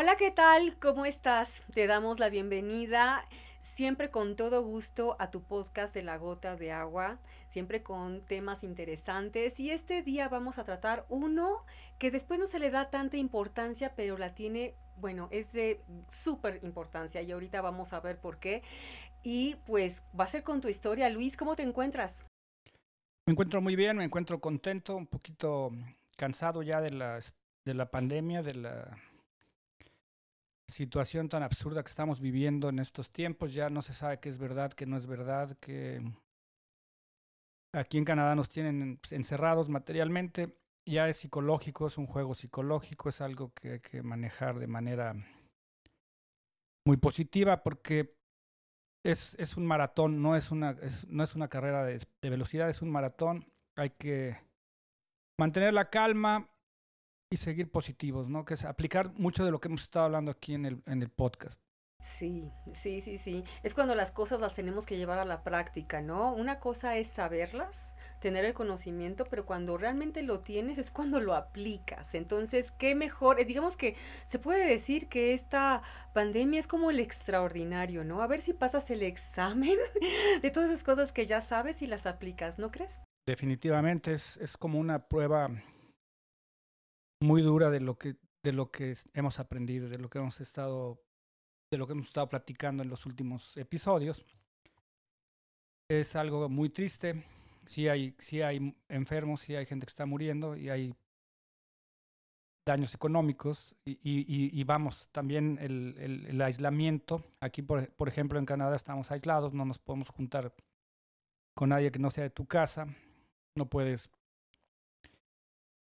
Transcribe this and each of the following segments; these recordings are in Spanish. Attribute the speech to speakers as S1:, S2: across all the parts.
S1: Hola, ¿qué tal? ¿Cómo estás? Te damos la bienvenida siempre con todo gusto a tu podcast de La Gota de Agua, siempre con temas interesantes. Y este día vamos a tratar uno que después no se le da tanta importancia, pero la tiene, bueno, es de súper importancia y ahorita vamos a ver por qué. Y pues va a ser con tu historia. Luis, ¿cómo te encuentras?
S2: Me encuentro muy bien, me encuentro contento, un poquito cansado ya de la pandemia, de la situación tan absurda que estamos viviendo en estos tiempos. Ya no se sabe qué es verdad, qué no es verdad, que aquí en Canadá nos tienen encerrados materialmente. Ya es psicológico, es un juego psicológico, es algo que hay que manejar de manera muy positiva porque es un maratón, no es una carrera de velocidad, es un maratón. Hay que mantener la calma y seguir positivos, ¿no? Que es aplicar mucho de lo que hemos estado hablando aquí en el podcast.
S1: Sí, sí, sí, sí. Es cuando las cosas las tenemos que llevar a la práctica, ¿no? Una cosa es saberlas, tener el conocimiento, pero cuando realmente lo tienes es cuando lo aplicas. Entonces, qué mejor, digamos que se puede decir que esta pandemia es como el extraordinario, ¿no? A ver si pasas el examen de todas esas cosas que ya sabes y las aplicas, ¿no crees?
S2: Definitivamente es como una prueba muy dura de lo que hemos aprendido, de lo que hemos estado platicando en los últimos episodios. Es algo muy triste. Sí hay enfermos, sí hay gente que está muriendo y hay daños económicos y vamos, también el aislamiento. Aquí, por ejemplo, en Canadá estamos aislados, no nos podemos juntar con nadie que no sea de tu casa, no puedes,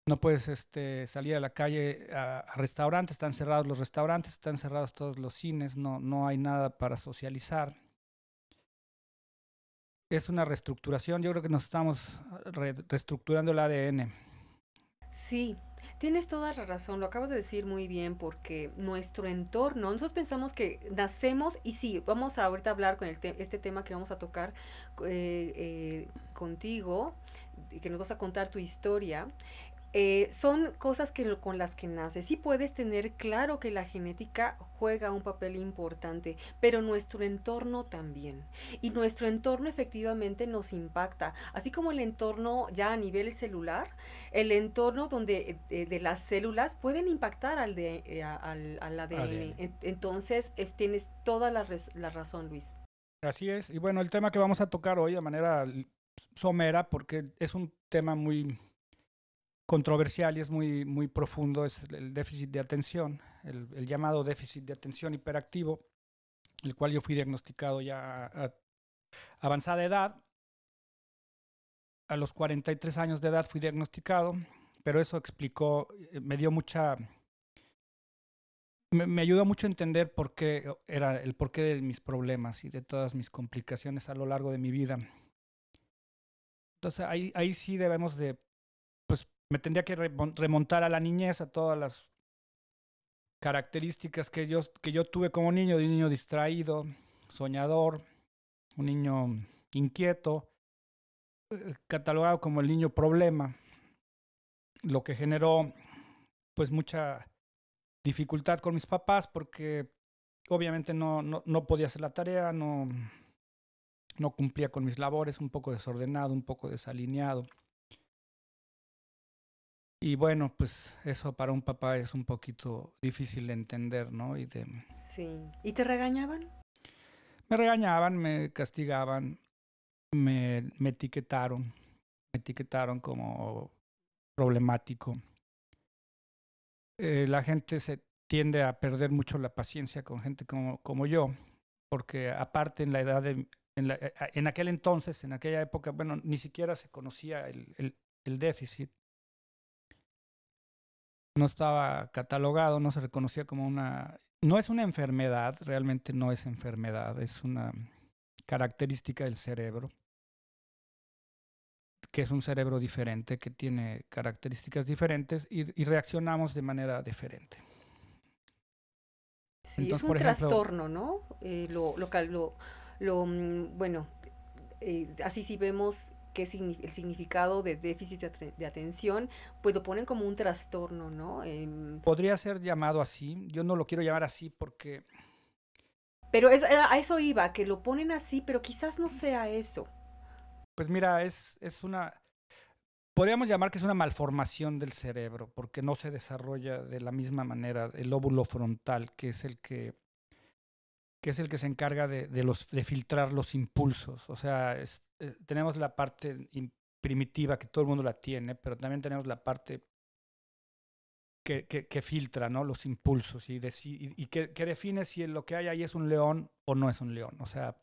S2: no puedes salir a la calle a restaurantes, están cerrados los restaurantes, están cerrados todos los cines, no hay nada para socializar. Es una reestructuración, yo creo que nos estamos reestructurando el ADN.
S1: Sí, tienes toda la razón, lo acabas de decir muy bien porque nuestro entorno, nosotros pensamos que nacemos y sí, vamos a ahorita hablar con este tema que vamos a tocar contigo, y que nos vas a contar tu historia. Son cosas con las que naces. Sí puedes tener claro que la genética juega un papel importante, pero nuestro entorno también. Y nuestro entorno efectivamente nos impacta, así como el entorno ya a nivel celular, el entorno donde de las células pueden impactar al ADN.
S2: ADN.
S1: Entonces, tienes toda la razón, Luis.
S2: Así es. Y bueno, el tema que vamos a tocar hoy de manera somera, porque es un tema muy controversial y es muy profundo, es el déficit de atención, el llamado déficit de atención hiperactivo, el cual yo fui diagnosticado ya a avanzada edad. A los 43 años de edad fui diagnosticado, pero eso explicó, me dio mucha, me ayudó mucho a entender por qué era el porqué de mis problemas y de todas mis complicaciones a lo largo de mi vida. Entonces ahí sí debemos de, pues me tendría que remontar a la niñez, a todas las características que yo tuve como niño, de un niño distraído, soñador, un niño inquieto, catalogado como el niño problema, lo que generó pues mucha dificultad con mis papás porque obviamente no podía hacer la tarea, no cumplía con mis labores, un poco desordenado, un poco desalineado. Y bueno, pues eso para un papá es un poquito difícil de entender, ¿no?
S1: Sí. ¿Y te regañaban?
S2: Me regañaban, me castigaban, me etiquetaron como problemático. La gente se tiende a perder mucho la paciencia con gente como yo, porque aparte en la edad en aquel entonces, en aquella época, bueno, ni siquiera se conocía el déficit, no estaba catalogado, no se reconocía como no es una enfermedad, realmente no es enfermedad, es una característica del cerebro, que es un cerebro diferente, que tiene características diferentes y reaccionamos de manera diferente.
S1: Sí, es
S2: Entonces,
S1: un
S2: por ejemplo,
S1: trastorno, ¿no? Bueno, así sí vemos qué el significado de déficit de atención, pues lo ponen como un trastorno, ¿no?
S2: Podría ser llamado así. Yo no lo quiero llamar así porque,
S1: Pero a eso iba, que lo ponen así, pero quizás no sea eso.
S2: pues mira, es una, podríamos llamar que es una malformación del cerebro, porque no se desarrolla de la misma manera el lóbulo frontal, que es el que se encarga de filtrar los impulsos. O sea, tenemos la parte primitiva que todo el mundo la tiene, pero también tenemos la parte que filtra, ¿no? Los impulsos y que define si lo que hay ahí es un león o no es un león. O sea,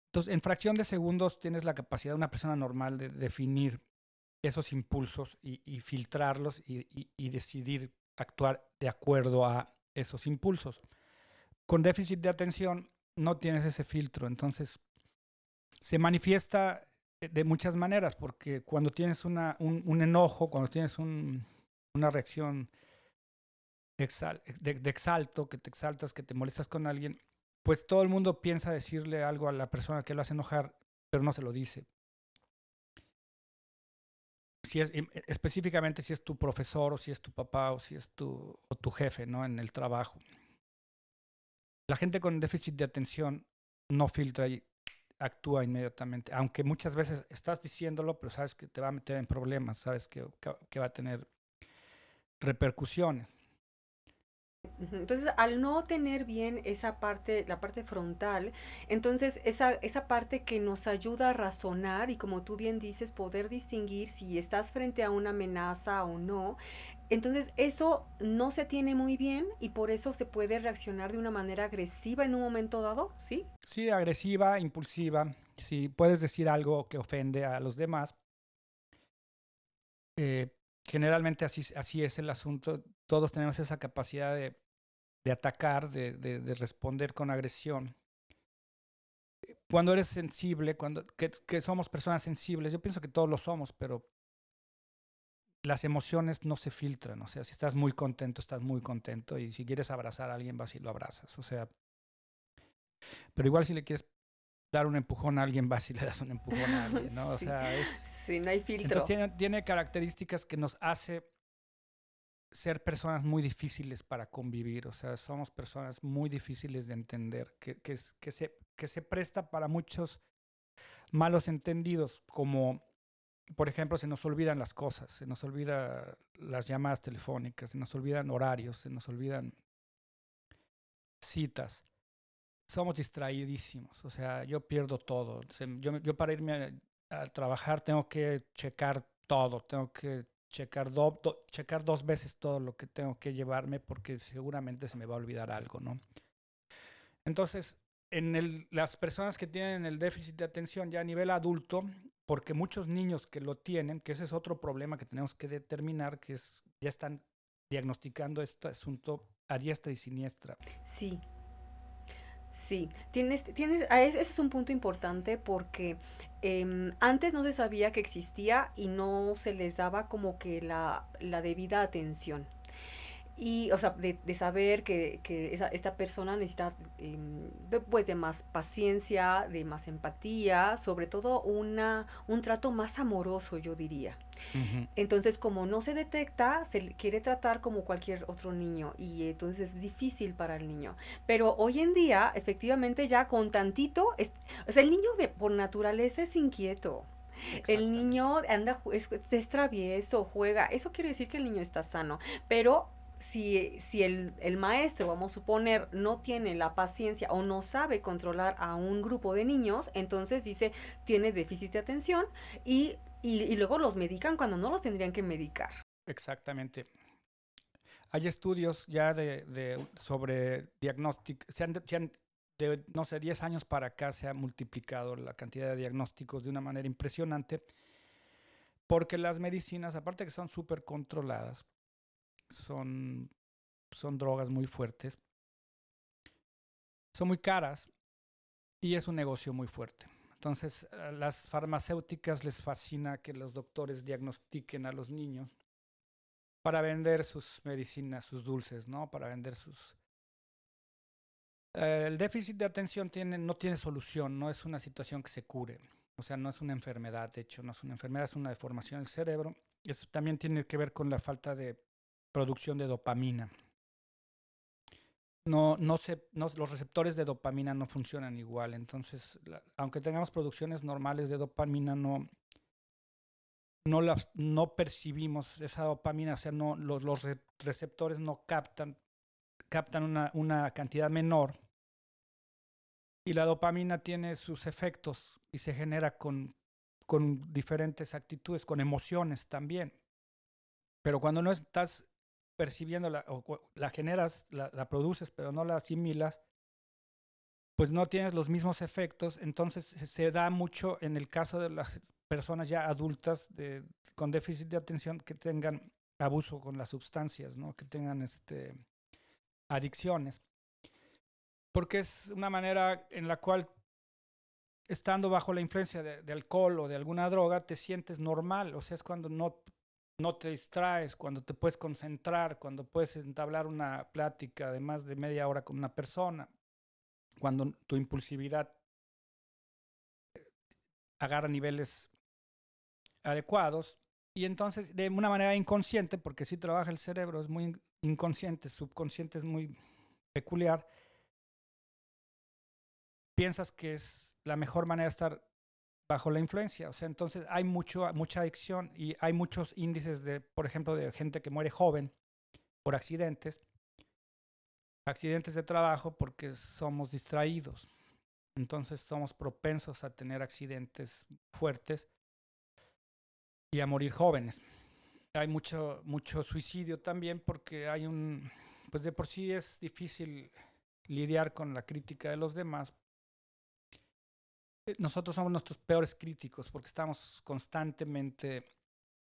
S2: entonces en fracción de segundos tienes la capacidad de una persona normal de definir esos impulsos y filtrarlos y decidir actuar de acuerdo a esos impulsos. Con déficit de atención no tienes ese filtro, entonces se manifiesta de muchas maneras, porque cuando tienes un enojo, cuando tienes una reacción de exalto, que te exaltas, que te molestas con alguien, pues todo el mundo piensa decirle algo a la persona que lo hace enojar, pero no se lo dice. Si es, específicamente si es tu profesor o si es tu papá o si es tu jefe, ¿no? En el trabajo. La gente con déficit de atención no filtra y actúa inmediatamente, aunque muchas veces estás diciéndolo, pero sabes que te va a meter en problemas, sabes que va a tener repercusiones.
S1: Entonces, al no tener bien esa parte, la parte frontal, entonces esa parte que nos ayuda a razonar y como tú bien dices, poder distinguir si estás frente a una amenaza o no, entonces eso no se tiene muy bien y por eso se puede reaccionar de una manera agresiva en un momento dado, ¿sí?
S2: Sí, agresiva, impulsiva, si puedes decir algo que ofende a los demás, eh, generalmente así es el asunto. Todos tenemos esa capacidad de atacar, de responder con agresión. Cuando eres sensible, que somos personas sensibles, yo pienso que todos lo somos, pero las emociones no se filtran. O sea, si estás muy contento, estás muy contento. Y si quieres abrazar a alguien, vas y lo abrazas. O sea, pero igual si le quieres dar un empujón a alguien, vas y le das un empujón a alguien, ¿no? O
S1: Sí,
S2: sea,
S1: sí, no hay
S2: entonces
S1: filtro.
S2: tiene características que nos hace ser personas muy difíciles para convivir. O sea, somos personas muy difíciles de entender, que se presta para muchos malos entendidos, como por ejemplo, se nos olvidan las cosas, se nos olvidan las llamadas telefónicas, se nos olvidan horarios, se nos olvidan citas. Somos distraídísimos, o sea, yo pierdo todo. Yo para irme a trabajar tengo que checar todo, tengo que checar dos veces todo lo que tengo que llevarme porque seguramente se me va a olvidar algo, ¿no? Entonces, las personas que tienen el déficit de atención ya a nivel adulto, porque muchos niños que lo tienen, que ese es otro problema que tenemos que determinar, que es ya están diagnosticando este asunto a diestra y siniestra.
S1: Sí, sí, ese es un punto importante porque antes no se sabía que existía y no se les daba como que la debida atención. Y, o sea, de saber que esta persona necesita pues de más paciencia, de más empatía, sobre todo un trato más amoroso, yo diría.
S2: Ujú.
S1: Entonces, como no se detecta, se le quiere tratar como cualquier otro niño y entonces es difícil para el niño. Pero hoy en día, efectivamente, ya con tantito, o sea, el niño por naturaleza es inquieto. El
S2: Exactamente.
S1: niño es travieso, juega. Eso quiere decir que el niño está sano. Pero si el maestro, vamos a suponer, no tiene la paciencia o no sabe controlar a un grupo de niños, entonces dice, tiene déficit de atención y luego los medican cuando no los tendrían que medicar.
S2: Exactamente. Hay estudios ya sobre diagnóstico, de, no sé, 10 años para acá se ha multiplicado la cantidad de diagnósticos de una manera impresionante, porque las medicinas, aparte que son súper controladas, son, son drogas muy fuertes, son muy caras y es un negocio muy fuerte. Entonces, a las farmacéuticas les fascina que los doctores diagnostiquen a los niños para vender sus medicinas, sus dulces, ¿no? Para vender sus... el déficit de atención no tiene solución, no es una situación que se cure. O sea, no es una enfermedad, de hecho, no es una enfermedad, es una deformación del cerebro. Eso también tiene que ver con la falta de producción de dopamina. Los receptores de dopamina no funcionan igual. Entonces, aunque tengamos producciones normales de dopamina, no percibimos esa dopamina, o sea, los receptores no captan una cantidad menor. Y la dopamina tiene sus efectos y se genera con diferentes actitudes, con emociones también. Pero cuando no estás percibiéndola o la generas, la produces, pero no la asimilas, pues no tienes los mismos efectos. Entonces se da mucho en el caso de las personas ya adultas con déficit de atención que tengan abuso con las sustancias, ¿no? Que tengan adicciones. Porque es una manera en la cual, estando bajo la influencia de alcohol o de alguna droga, te sientes normal. O sea, es cuando no te distraes, cuando te puedes concentrar, cuando puedes entablar una plática de más de media hora con una persona, cuando tu impulsividad agarra niveles adecuados. Y entonces, de una manera inconsciente, porque si trabaja el cerebro, es muy inconsciente, subconsciente es muy peculiar, piensas que es la mejor manera de estar bajo la influencia. O sea, entonces hay mucha adicción y hay muchos índices por ejemplo, de gente que muere joven por accidentes de trabajo porque somos distraídos. Entonces somos propensos a tener accidentes fuertes y a morir jóvenes. Hay mucho suicidio también porque pues de por sí es difícil lidiar con la crítica de los demás. Nosotros somos nuestros peores críticos porque estamos constantemente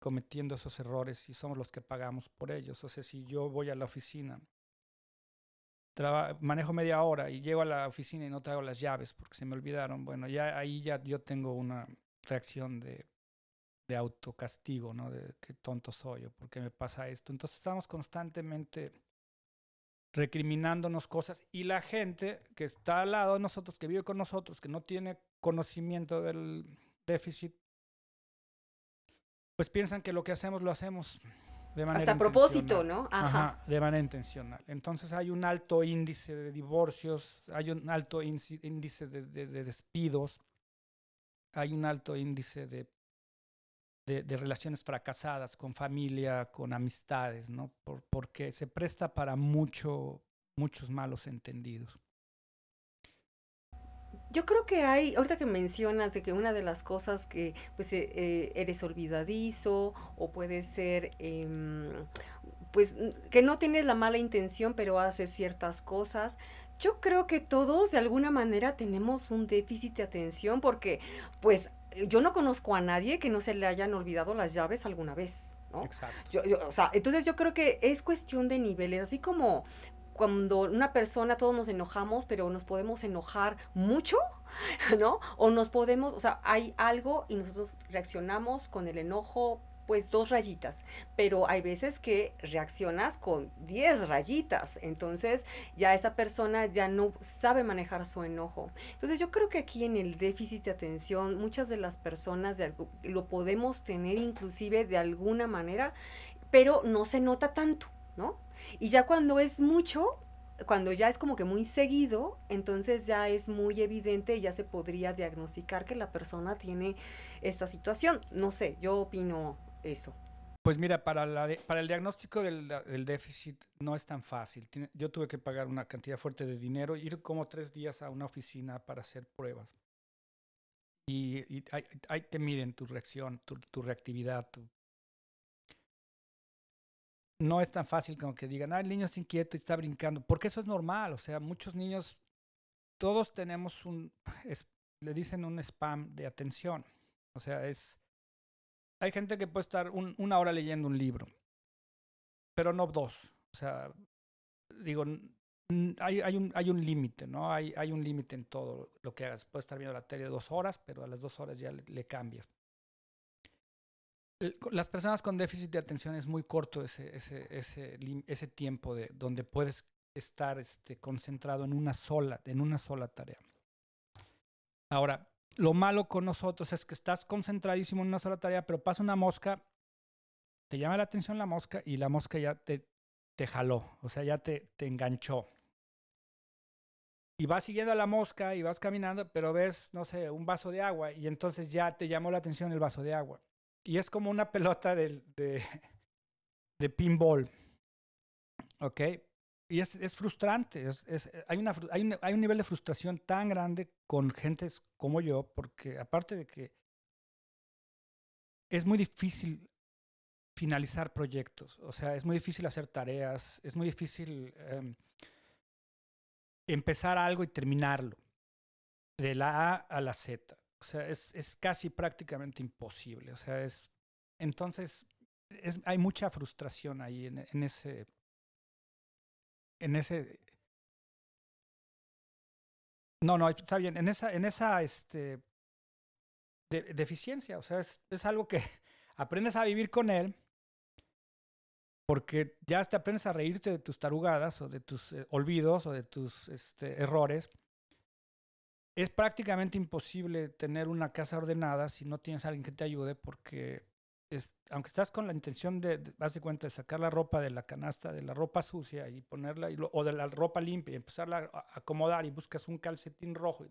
S2: cometiendo esos errores y somos los que pagamos por ellos. O sea, si yo voy a la oficina, manejo media hora y llego a la oficina y no traigo las llaves porque se me olvidaron, bueno, ahí ya yo tengo una reacción de autocastigo, ¿no? De qué tonto soy o por qué me pasa esto. Entonces estamos constantemente recriminándonos cosas y la gente que está al lado de nosotros, que vive con nosotros, que no tiene conocimiento del déficit, pues piensan que lo que hacemos lo hacemos de manera
S1: Hasta a propósito,
S2: intencional.
S1: ¿no?
S2: Ajá,
S1: Ajá.
S2: de manera intencional. Entonces hay un alto índice de divorcios, hay un alto índice de despidos, hay un alto índice de relaciones fracasadas con familia, con amistades, ¿no? Porque se presta para muchos malos entendidos.
S1: Yo creo que ahorita que mencionas de que una de las cosas que pues eres olvidadizo o puede ser pues que no tienes la mala intención pero haces ciertas cosas, yo creo que todos de alguna manera tenemos un déficit de atención porque pues yo no conozco a nadie que no se le hayan olvidado las llaves alguna vez, ¿no?
S2: Exacto.
S1: O sea, entonces yo creo que es cuestión de niveles, así como cuando una persona todos nos enojamos, pero nos podemos enojar mucho, ¿no? O nos podemos, o sea, hay algo y nosotros reaccionamos con el enojo, pues 2 rayitas, pero hay veces que reaccionas con 10 rayitas, entonces ya esa persona ya no sabe manejar su enojo. Entonces yo creo que aquí en el déficit de atención muchas de las personas lo podemos tener inclusive de alguna manera, pero no se nota tanto, ¿no? Y ya cuando es mucho, cuando ya es como que muy seguido, entonces ya es muy evidente y ya se podría diagnosticar que la persona tiene esta situación. No sé, yo opino eso.
S2: Pues mira, para el diagnóstico del déficit no es tan fácil. Yo tuve que pagar una cantidad fuerte de dinero, ir como 3 días a una oficina para hacer pruebas. Y ahí te miden tu reacción, tu reactividad. No es tan fácil como que digan, el niño es inquieto y está brincando, porque eso es normal. O sea, muchos niños, todos tenemos le dicen un spam de atención. O sea, hay gente que puede estar una hora leyendo un libro, pero no dos. O sea, digo, hay un límite, ¿no? Hay un límite en todo lo que hagas. Puedes estar viendo la tele 2 horas, pero a las 2 horas ya le cambias. Las personas con déficit de atención es muy corto ese tiempo donde puedes estar concentrado en una sola tarea. Ahora, lo malo con nosotros es que estás concentradísimo en una sola tarea, pero pasa una mosca, te llama la atención la mosca y la mosca ya te jaló, o sea, ya te enganchó. Y vas siguiendo a la mosca y vas caminando, pero ves, no sé, un vaso de agua y entonces ya te llamó la atención el vaso de agua. Y es como una pelota de pinball, ¿ok? Y es frustrante, hay un nivel de frustración tan grande con gentes como yo, porque aparte de que es muy difícil finalizar proyectos, o sea, es muy difícil hacer tareas, es muy difícil empezar algo y terminarlo, de la A a la Z. O sea, es casi prácticamente imposible. O sea, entonces, hay mucha frustración ahí en ese, no, está bien, deficiencia. O sea, es algo que aprendes a vivir con él porque ya te aprendes a reírte de tus tarugadas o de tus olvidos o de tus errores. Es prácticamente imposible tener una casa ordenada si no tienes a alguien que te ayude porque aunque estás con la intención haz de cuenta, de sacar la ropa de la canasta, de la ropa sucia y ponerla, o de la ropa limpia y empezarla a acomodar y buscas un calcetín rojo.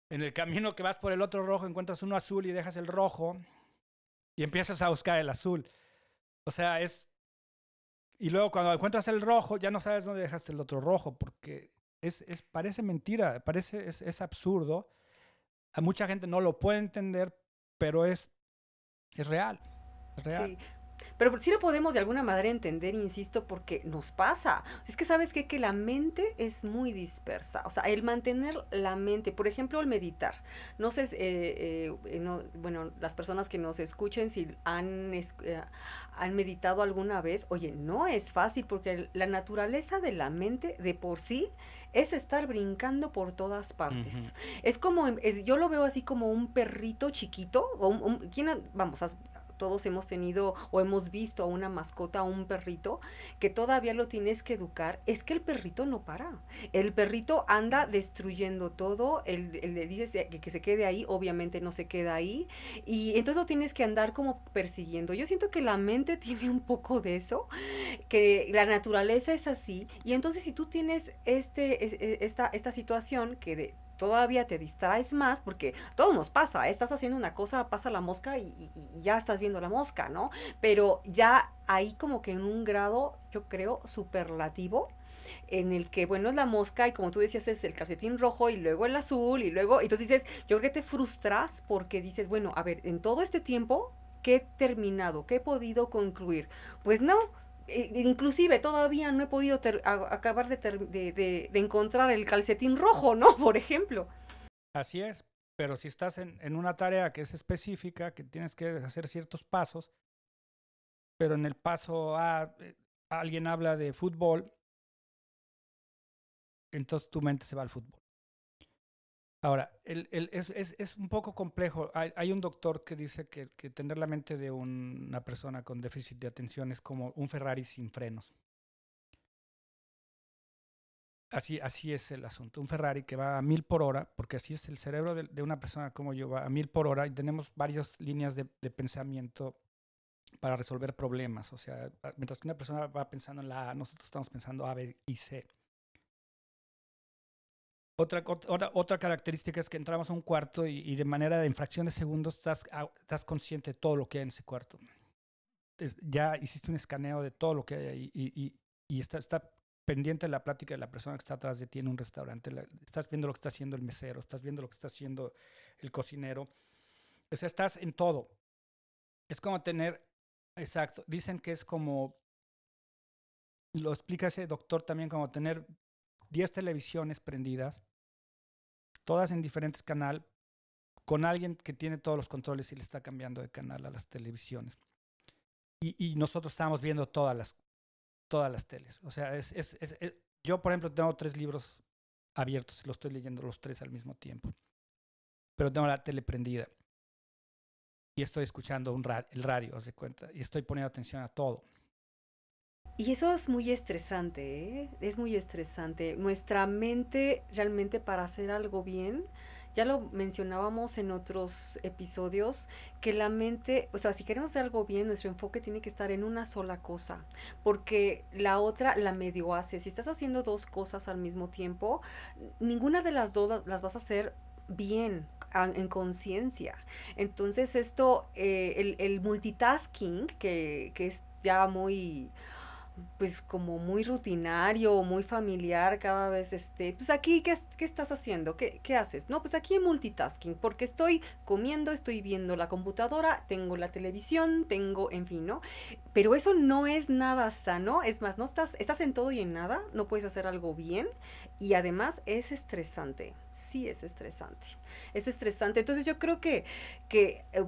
S2: En el camino que vas por el otro rojo encuentras uno azul y dejas el rojo y empiezas a buscar el azul. O sea, y luego cuando encuentras el rojo ya no sabes dónde dejaste el otro rojo porque parece mentira, es absurdo. A mucha gente no lo puede entender, pero es real, es real.
S1: Sí, pero sí lo podemos de alguna manera entender, insisto, porque nos pasa. Es que sabes qué? Que la mente es muy dispersa. O sea, el mantener la mente, por ejemplo, el meditar. No sé, bueno, las personas que nos escuchen si han meditado alguna vez, oye, no es fácil porque la naturaleza de la mente de por sí es estar brincando por todas partes. Es como, yo lo veo así como un perrito chiquito, o vamos, todos hemos tenido o hemos visto a una mascota, a un perrito, que todavía lo tienes que educar, es que el perrito no para. El perrito anda destruyendo todo, le dices que se quede ahí, obviamente no se queda ahí, y entonces lo tienes que andar como persiguiendo. Yo siento que la mente tiene un poco de eso, que la naturaleza es así, y entonces si tú tienes esta situación todavía te distraes más, porque todo nos pasa, estás haciendo una cosa, pasa la mosca y ya estás viendo la mosca, ¿no? Pero ya ahí como que en un grado, yo creo, superlativo, en el que, bueno, es la mosca y como tú decías es el calcetín rojo y luego el azul y luego, entonces dices, yo creo que te frustras porque dices, bueno, a ver, en todo este tiempo, ¿qué he terminado? ¿Qué he podido concluir? Pues no, inclusive todavía no he podido acabar de encontrar el calcetín rojo, ¿no? Por ejemplo.
S2: Así es, pero si estás en una tarea que es específica, que tienes que hacer ciertos pasos, pero en el paso A alguien habla de fútbol, entonces tu mente se va al fútbol. Ahora, es un poco complejo. Hay un doctor que dice que tener la mente de una persona con déficit de atención es como un Ferrari sin frenos. Así es el asunto. Un Ferrari que va a 1000 por hora, porque así es el cerebro de una persona como yo, va a 1000 por hora y tenemos varias líneas de pensamiento para resolver problemas. O sea, mientras que una persona va pensando en la A, nosotros estamos pensando A, B y C. Otra característica es que entramos a un cuarto y de manera de fracción de segundos estás consciente de todo lo que hay en ese cuarto. Ya hiciste un escaneo de todo lo que hay ahí y está pendiente de la plática de la persona que está atrás de ti en un restaurante. Estás viendo lo que está haciendo el mesero, estás viendo lo que está haciendo el cocinero. O sea, estás en todo. Es como exacto, dicen que es como, lo explica ese doctor también, como tener 10 televisiones prendidas, todas en diferentes canales, con alguien que tiene todos los controles y le está cambiando de canal a las televisiones. Y nosotros estamos viendo todas las teles. O sea, yo, por ejemplo, tengo 3 libros abiertos y los estoy leyendo los 3 al mismo tiempo. Pero tengo la tele prendida y estoy escuchando el radio, haz de cuenta, y estoy poniendo atención a todo.
S1: Y eso es muy estresante, ¿eh? Es muy estresante. Nuestra mente realmente para hacer algo bien Ya lo mencionábamos en otros episodios, que la mente, o sea, si queremos hacer algo bien, nuestro enfoque tiene que estar en una sola cosa, porque la otra la medio hace. Si estás haciendo dos cosas al mismo tiempo, ninguna de las dos las vas a hacer bien, en conciencia. Entonces esto, el multitasking, que es ya muy, pues como muy rutinario, muy familiar cada vez, pues aquí, ¿qué estás haciendo? ¿Qué haces? No, pues aquí en multitasking, porque estoy comiendo, estoy viendo la computadora, tengo la televisión, tengo, en fin, ¿no? Pero eso no es nada sano, es más, no estás en todo y en nada, no puedes hacer algo bien y además es estresante, sí es estresante, es estresante. Entonces yo creo que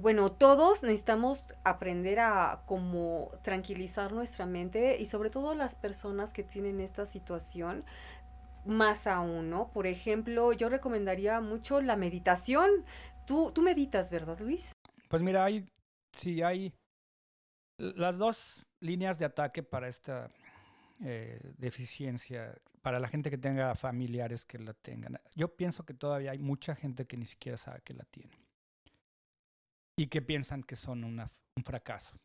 S1: bueno, todos necesitamos aprender a como tranquilizar nuestra mente y sobre todo las personas que tienen esta situación, más aún, ¿no? Por ejemplo, yo recomendaría mucho la meditación. Tú meditas, ¿verdad, Luis?
S2: Pues mira, sí hay las dos líneas de ataque para esta deficiencia, para la gente que tenga familiares que la tengan. Yo pienso que todavía hay mucha gente que ni siquiera sabe que la tiene y que piensan que son un fracaso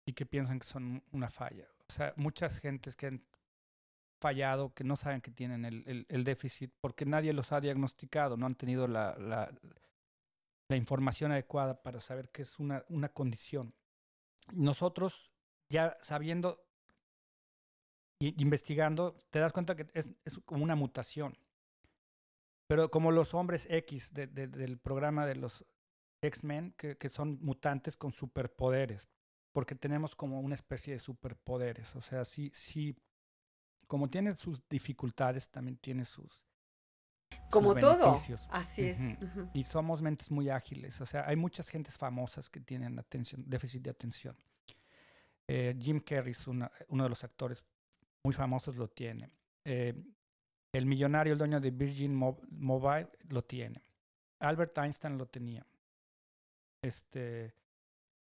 S2: y que piensan que son una falla. O sea, muchas gentes que han fallado, que no saben que tienen el déficit porque nadie los ha diagnosticado, no han tenido la información adecuada para saber que es una condición. Nosotros, ya sabiendo y investigando, te das cuenta que es como una mutación. Pero como los hombres X del programa de los X-Men, que son mutantes con superpoderes, porque tenemos como una especie de superpoderes. O sea, sí, sí, como tiene sus dificultades, también tiene sus
S1: Como todo,
S2: beneficios.
S1: así es.
S2: Ujú.
S1: Ujú.
S2: Y somos mentes muy ágiles. O sea, hay muchas gentes famosas que tienen déficit de atención. Jim Carrey es uno de los actores muy famosos, lo tiene. Eh, el millonario, el dueño de Virgin Mobile, lo tiene. Albert Einstein lo tenía. Este,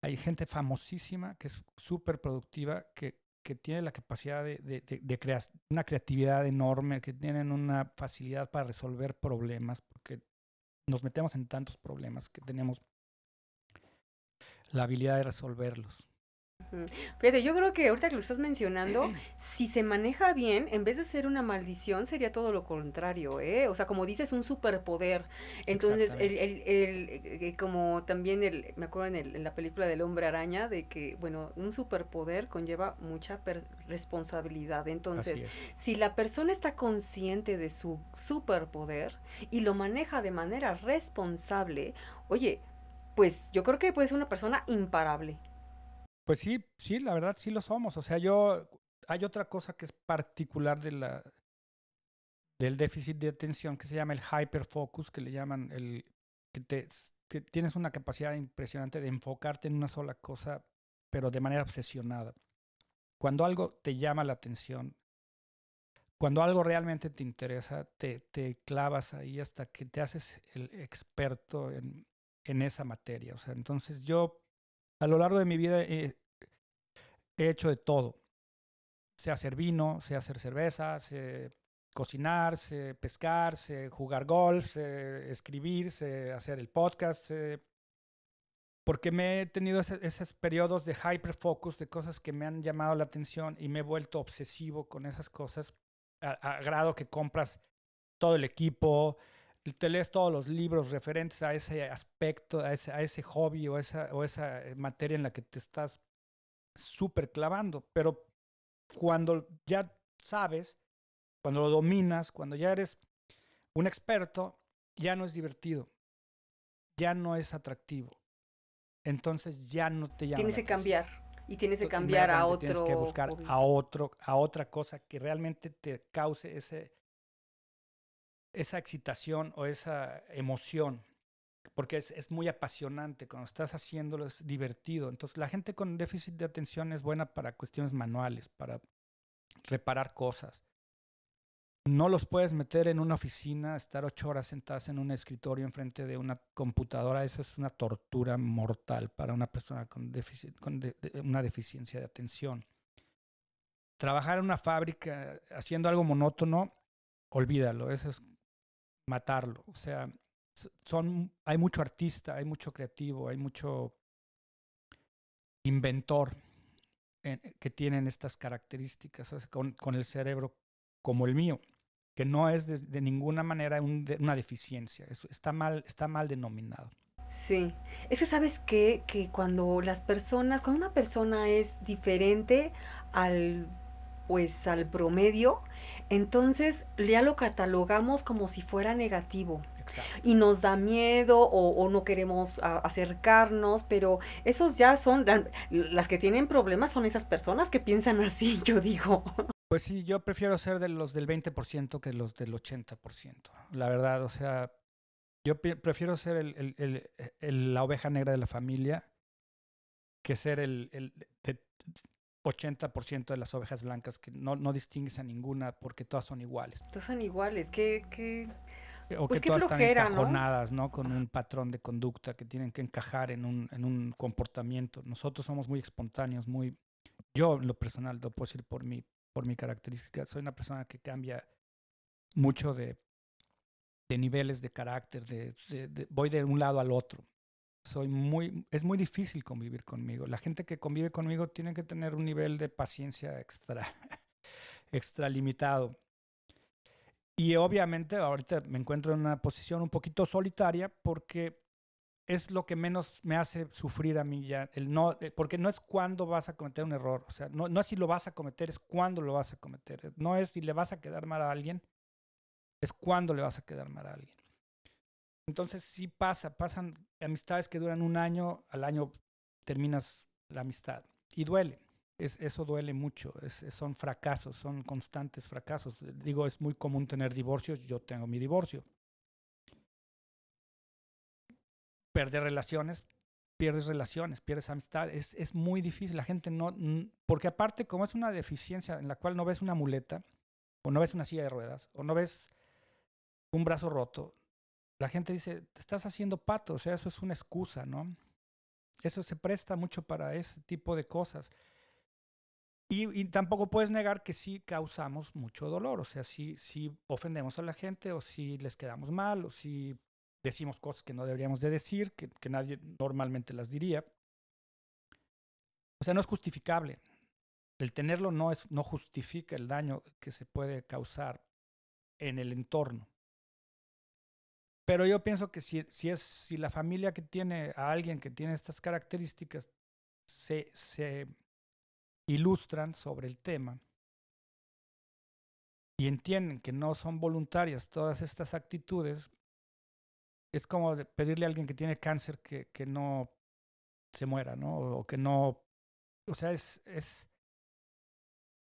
S2: hay gente famosísima que es súper productiva, que tiene la capacidad de crear una creatividad enorme, que tienen una facilidad para resolver problemas, porque nos metemos en tantos problemas que tenemos la habilidad de resolverlos.
S1: Ujú. Fíjate, yo creo que ahorita que lo estás mencionando, si se maneja bien, en vez de ser una maldición, sería todo lo contrario, ¿eh? O sea, como dices, un superpoder. Entonces,
S2: Exactamente.
S1: como también me acuerdo en la película del Hombre Araña, de que, bueno, un superpoder conlleva mucha responsabilidad.
S2: Así
S1: Entonces,
S2: es.
S1: si la persona está consciente de su superpoder y lo maneja de manera responsable, oye, pues yo creo que puede ser una persona imparable.
S2: Pues sí, sí, la verdad sí lo somos. O sea, hay otra cosa que es particular del déficit de atención que se llama el hyperfocus, que le llaman que tienes una capacidad impresionante de enfocarte en una sola cosa, pero de manera obsesionada. Cuando algo te llama la atención, cuando algo realmente te interesa, te clavas ahí hasta que te haces el experto en esa materia. O sea, entonces yo a lo largo de mi vida he hecho de todo. Sé hacer vino, sé hacer cerveza, sé cocinar, sé pescar, sé jugar golf, sé escribir, sé hacer el podcast, porque me he tenido esos periodos de hyperfocus, de cosas que me han llamado la atención y me he vuelto obsesivo con esas cosas, a grado que compras todo el equipo, te lees todos los libros referentes a ese aspecto, a ese hobby o esa materia en la que te estás súper clavando. Pero cuando ya sabes, cuando lo dominas, cuando ya eres un experto, ya no es divertido, ya no es atractivo. Entonces ya no te llama
S1: Tienes
S2: la
S1: que
S2: atención.
S1: cambiar y tienes que cambiar a
S2: Inmediatamente tienes que
S1: otro
S2: buscar
S1: hobby.
S2: a otra cosa que realmente te cause esa excitación o esa emoción, porque es muy apasionante. Cuando estás haciéndolo es divertido. Entonces la gente con déficit de atención es buena para cuestiones manuales, para reparar cosas. No los puedes meter en una oficina, estar 8 horas sentados en un escritorio enfrente de una computadora. Eso es una tortura mortal para una persona con déficit, una deficiencia de atención. Trabajar en una fábrica haciendo algo monótono, olvídalo, eso es matarlo. O sea, hay mucho artista, hay mucho creativo, hay mucho inventor que tienen estas características, o sea, con el cerebro como el mío, que no es de ninguna manera una deficiencia, está mal denominado.
S1: Sí, es que sabes qué? Que cuando cuando una persona es diferente al, pues al promedio, entonces ya lo catalogamos como si fuera negativo
S2: Exacto.
S1: y nos da miedo o no queremos acercarnos, pero esos ya son, las que tienen problemas son esas personas que piensan así, yo digo.
S2: Pues sí, yo prefiero ser de los del 20% que los del 80%, la verdad, o sea, yo prefiero ser la oveja negra de la familia que ser el 80% de las ovejas blancas, que no distingues a ninguna porque todas son iguales.
S1: Todos son iguales,
S2: O
S1: pues
S2: que
S1: qué
S2: todas están
S1: flojera, ¿no?
S2: encajonadas, ¿no? Con un patrón de conducta que tienen que encajar en un comportamiento. Nosotros somos muy espontáneos, yo en lo personal, lo puedo decir por mi característica, soy una persona que cambia mucho de niveles de carácter, voy de un lado al otro. Es muy difícil convivir conmigo. La gente que convive conmigo tiene que tener un nivel de paciencia extra limitado. Y obviamente ahorita me encuentro en una posición un poquito solitaria porque es lo que menos me hace sufrir a mí ya. Porque no es cuándo vas a cometer un error. O sea, no es si lo vas a cometer, es cuándo lo vas a cometer. No es si le vas a quedar mal a alguien, es cuándo le vas a quedar mal a alguien. Entonces sí pasan amistades que duran un año, al año terminas la amistad. Y duele, eso duele mucho, son fracasos, son constantes fracasos. Digo, es muy común tener divorcios, yo tengo mi divorcio. Perder relaciones, pierdes amistad, es muy difícil, la gente porque aparte como es una deficiencia en la cual no ves una muleta, o no ves una silla de ruedas, o no ves un brazo roto, la gente dice, te estás haciendo pato, o sea, eso es una excusa, ¿no? Eso se presta mucho para ese tipo de cosas. Y tampoco puedes negar que sí causamos mucho dolor, o sea, sí ofendemos a la gente, o si les quedamos mal, o si decimos cosas que no deberíamos de decir, que nadie normalmente las diría. O sea, no es justificable. El tenerlo no justifica el daño que se puede causar en el entorno. Pero yo pienso que si la familia que tiene a alguien que tiene estas características se ilustran sobre el tema y entienden que no son voluntarias todas estas actitudes, es como pedirle a alguien que tiene cáncer que no se muera, ¿no? O que no, o sea,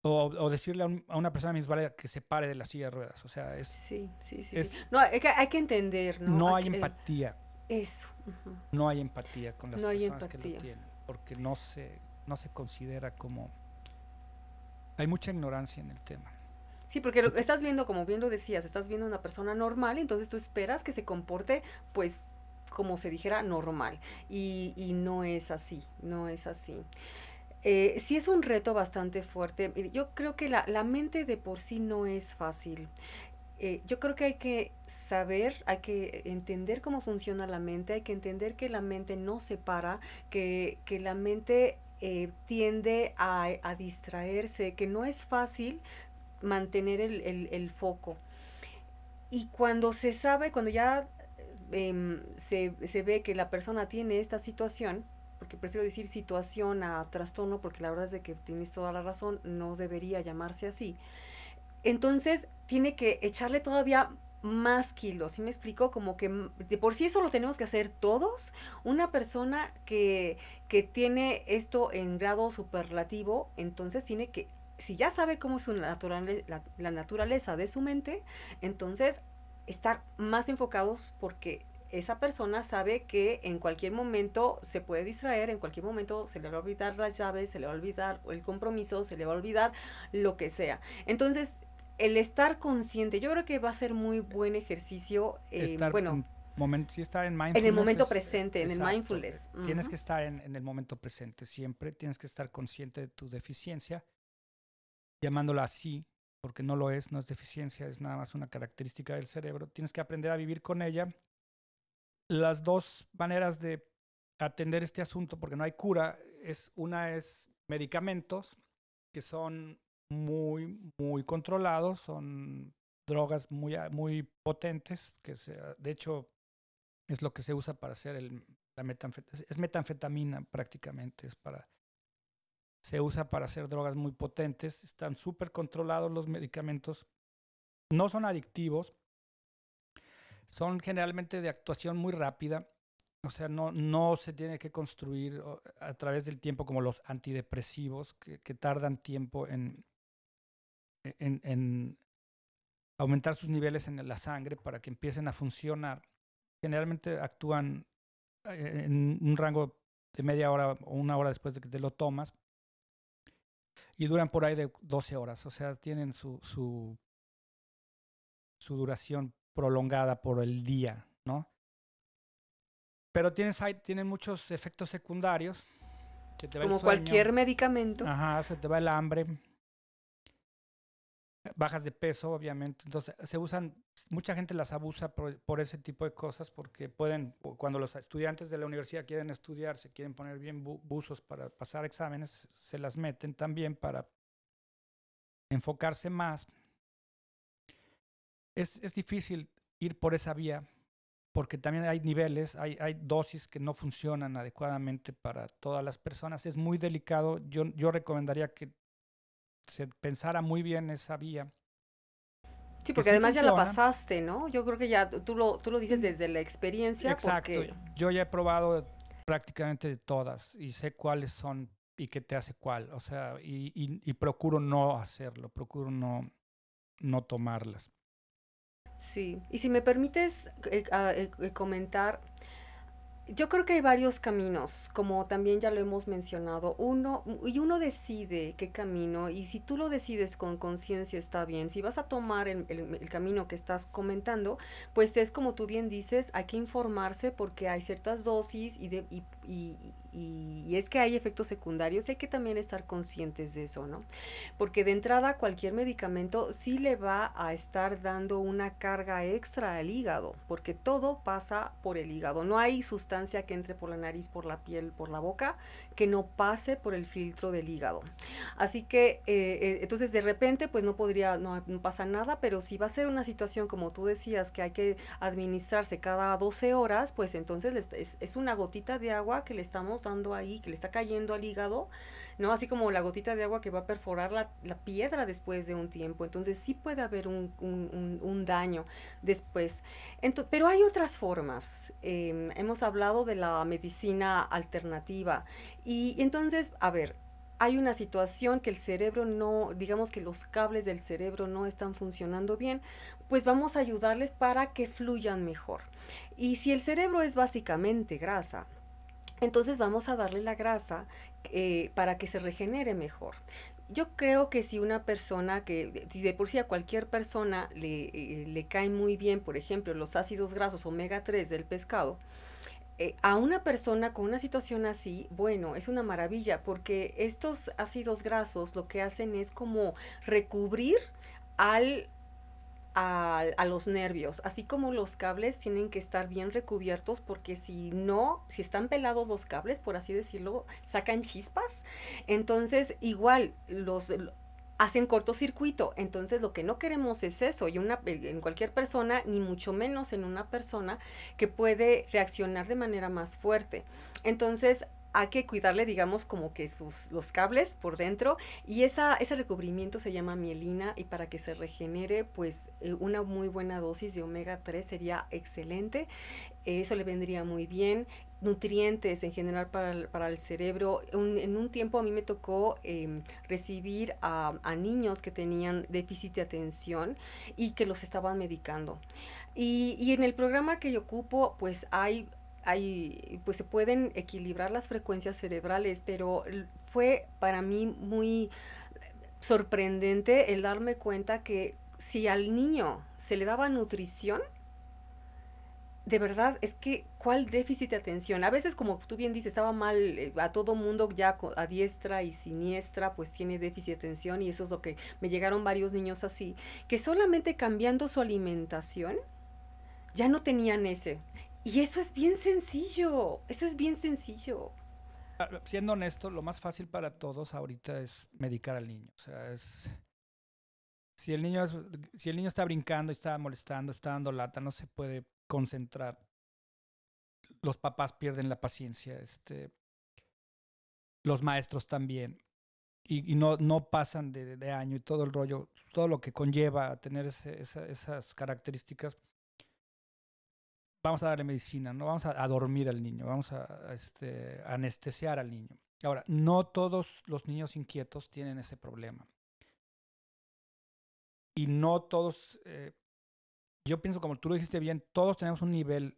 S2: o decirle a una persona minusválida que se pare de la silla de ruedas, o sea,
S1: Sí, sí, sí, sí.
S2: es,
S1: No, hay que entender, ¿no?
S2: no hay empatía,
S1: Eso. Ujú.
S2: no hay empatía con las
S1: No hay
S2: personas que lo
S1: empatía.
S2: tienen, porque no se considera como, hay mucha ignorancia en el tema.
S1: Sí, porque lo estás viendo, como bien lo decías, estás viendo una persona normal, entonces tú esperas que se comporte, pues, como se dijera, normal. Y no es así, no es así. Sí es un reto bastante fuerte. Mire, yo creo que la mente de por sí no es fácil. Yo creo que hay que saber, hay que entender cómo funciona la mente, hay que entender que la mente no se para, que la mente tiende a distraerse, que no es fácil mantener el foco. Y cuando se sabe, cuando ya se ve que la persona tiene esta situación, porque prefiero decir situación a trastorno, porque la verdad es de que tienes toda la razón, no debería llamarse así. Entonces tiene que echarle todavía más kilos, ¿sí me explico? Como que de por sí eso lo tenemos que hacer todos. Una persona que tiene esto en grado superlativo, entonces tiene que, si ya sabe cómo es la naturaleza de su mente, entonces estar más enfocados porque esa persona sabe que en cualquier momento se puede distraer, en cualquier momento se le va a olvidar las llaves, se le va a olvidar el compromiso, se le va a olvidar lo que sea. Entonces, el estar consciente, yo creo que va a ser muy buen ejercicio, bueno,
S2: Si está en
S1: en el
S2: mindfulness,
S1: momento presente, en el
S2: exacto.
S1: mindfulness.
S2: Tienes
S1: Ujú.
S2: que estar en el momento presente siempre, tienes que estar consciente de tu deficiencia, llamándola así, porque no lo es, no es deficiencia, es nada más una característica del cerebro. Tienes que aprender a vivir con ella las dos maneras de atender este asunto, porque no hay cura, una es medicamentos que son muy controlados, son drogas muy potentes, de hecho es lo que se usa para hacer la metanfetamina. Es metanfetamina prácticamente, se usa para hacer drogas muy potentes, están súper controlados los medicamentos, no son adictivos, son generalmente de actuación muy rápida, o sea, no se tiene que construir a través del tiempo como los antidepresivos, que tardan tiempo en aumentar sus niveles en la sangre para que empiecen a funcionar. Generalmente actúan en un rango de media hora o una hora después de que te lo tomas y duran por ahí de 12 horas, o sea, tienen su duración prolongada por el día, ¿no? Pero tienen muchos efectos secundarios. Se te va el
S1: Como
S2: sueño,
S1: cualquier medicamento.
S2: ajá, se te va el hambre, bajas de peso, obviamente. Entonces, mucha gente las abusa por ese tipo de cosas porque cuando los estudiantes de la universidad quieren estudiar, se quieren poner bien buzos para pasar exámenes, se las meten también para enfocarse más. Es difícil ir por esa vía porque también hay niveles, hay dosis que no funcionan adecuadamente para todas las personas. Es muy delicado. Yo recomendaría que se pensara muy bien esa vía,
S1: Sí,
S2: que
S1: porque
S2: sí
S1: además ya la
S2: funciona.
S1: pasaste, ¿no? Yo creo que ya tú lo dices desde la experiencia,
S2: Exacto.
S1: porque
S2: Yo ya he probado prácticamente todas y sé cuáles son y qué te hace cuál. O sea, y procuro no hacerlo, procuro no tomarlas.
S1: sí. Y si me permites comentar, yo creo que hay varios caminos, como también ya lo hemos mencionado. Uno decide qué camino, y si tú lo decides con conciencia está bien. Si vas a tomar el camino que estás comentando, pues es como tú bien dices, hay que informarse porque hay ciertas dosis y es que hay efectos secundarios y hay que también estar conscientes de eso, ¿no? Porque de entrada cualquier medicamento sí le va a estar dando una carga extra al hígado, porque todo pasa por el hígado. No hay sustancia que entre por la nariz, por la piel, por la boca, que no pase por el filtro del hígado. Así que entonces de repente pues no pasa nada, pero si va a ser una situación como tú decías que hay que administrarse cada 12 horas, pues entonces es una gotita de agua que le estamos dando ahí, que le está cayendo al hígado, ¿no? Así como la gotita de agua que va a perforar la piedra después de un tiempo. Entonces sí puede haber un daño después. Pero hay otras formas. Hemos hablado de la medicina alternativa. Y entonces, a ver, hay una situación que el cerebro no, digamos que los cables del cerebro no están funcionando bien, pues vamos a ayudarles para que fluyan mejor. Y si el cerebro es básicamente grasa, entonces vamos a darle la grasa para que se regenere mejor. Yo creo que si una persona si de por sí a cualquier persona le caen muy bien, por ejemplo, los ácidos grasos omega 3 del pescado, a una persona con una situación así, bueno, es una maravilla porque estos ácidos grasos lo que hacen es como recubrir al a los nervios, así como los cables tienen que estar bien recubiertos porque si no, si están pelados los cables, por así decirlo, sacan chispas, entonces igual hacen cortocircuito, entonces lo que no queremos es eso, y en cualquier persona, ni mucho menos en una persona que puede reaccionar de manera más fuerte. Entonces hay que cuidarle, digamos, como que los cables por dentro, y ese recubrimiento se llama mielina, y para que se regenere, pues una muy buena dosis de omega 3 sería excelente. Eso le vendría muy bien. Nutrientes en general para el cerebro. En un tiempo a mí me tocó recibir a niños que tenían déficit de atención y que los estaban medicando. Y en el programa que yo ocupo, pues pues se pueden equilibrar las frecuencias cerebrales, pero fue para mí muy sorprendente el darme cuenta que si al niño se le daba nutrición, de verdad, es que, ¿cuál déficit de atención? A veces, como tú bien dices, estaba mal, a todo mundo ya a diestra y siniestra, pues tiene déficit de atención, y eso es lo que me llegaron varios niños así, que solamente cambiando su alimentación, ya no tenían ese. Y eso es bien sencillo, eso es bien sencillo.
S2: Siendo honesto, lo más fácil para todos ahorita es medicar al niño. O sea, si el niño, si el niño está brincando y está molestando, está dando lata, no se puede concentrar. Los papás pierden la paciencia, los maestros también. Y no pasan de año y todo el rollo, todo lo que conlleva tener esas características. Vamos a darle medicina, no vamos a dormir al niño, vamos a anestesiar al niño. Ahora, no todos los niños inquietos tienen ese problema. Y no todos, yo pienso como tú lo dijiste bien, todos tenemos un nivel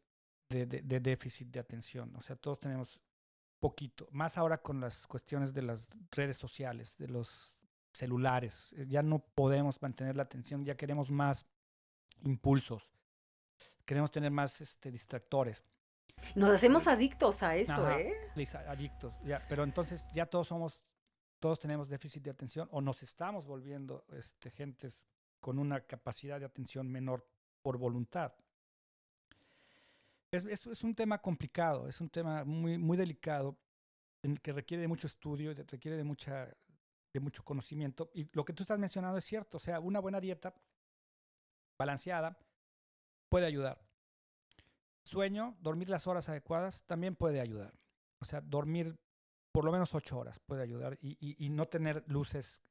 S2: de déficit de atención. O sea, todos tenemos poquito. Más ahora con las cuestiones de las redes sociales, de los celulares. Ya no podemos mantener la atención, ya queremos más impulsos, queremos tener más distractores.
S1: Nos hacemos adictos a eso,
S2: Ajá,
S1: ¿eh?
S2: adictos. Ya, pero entonces ya todos tenemos déficit de atención o nos estamos volviendo gentes con una capacidad de atención menor por voluntad. Es un tema complicado, es un tema muy, muy delicado en el que requiere de mucho estudio, requiere de mucho conocimiento. Y lo que tú estás mencionando es cierto, o sea, una buena dieta balanceada puede ayudar. Sueño, dormir las horas adecuadas también puede ayudar. O sea, dormir por lo menos 8 horas puede ayudar y no tener luces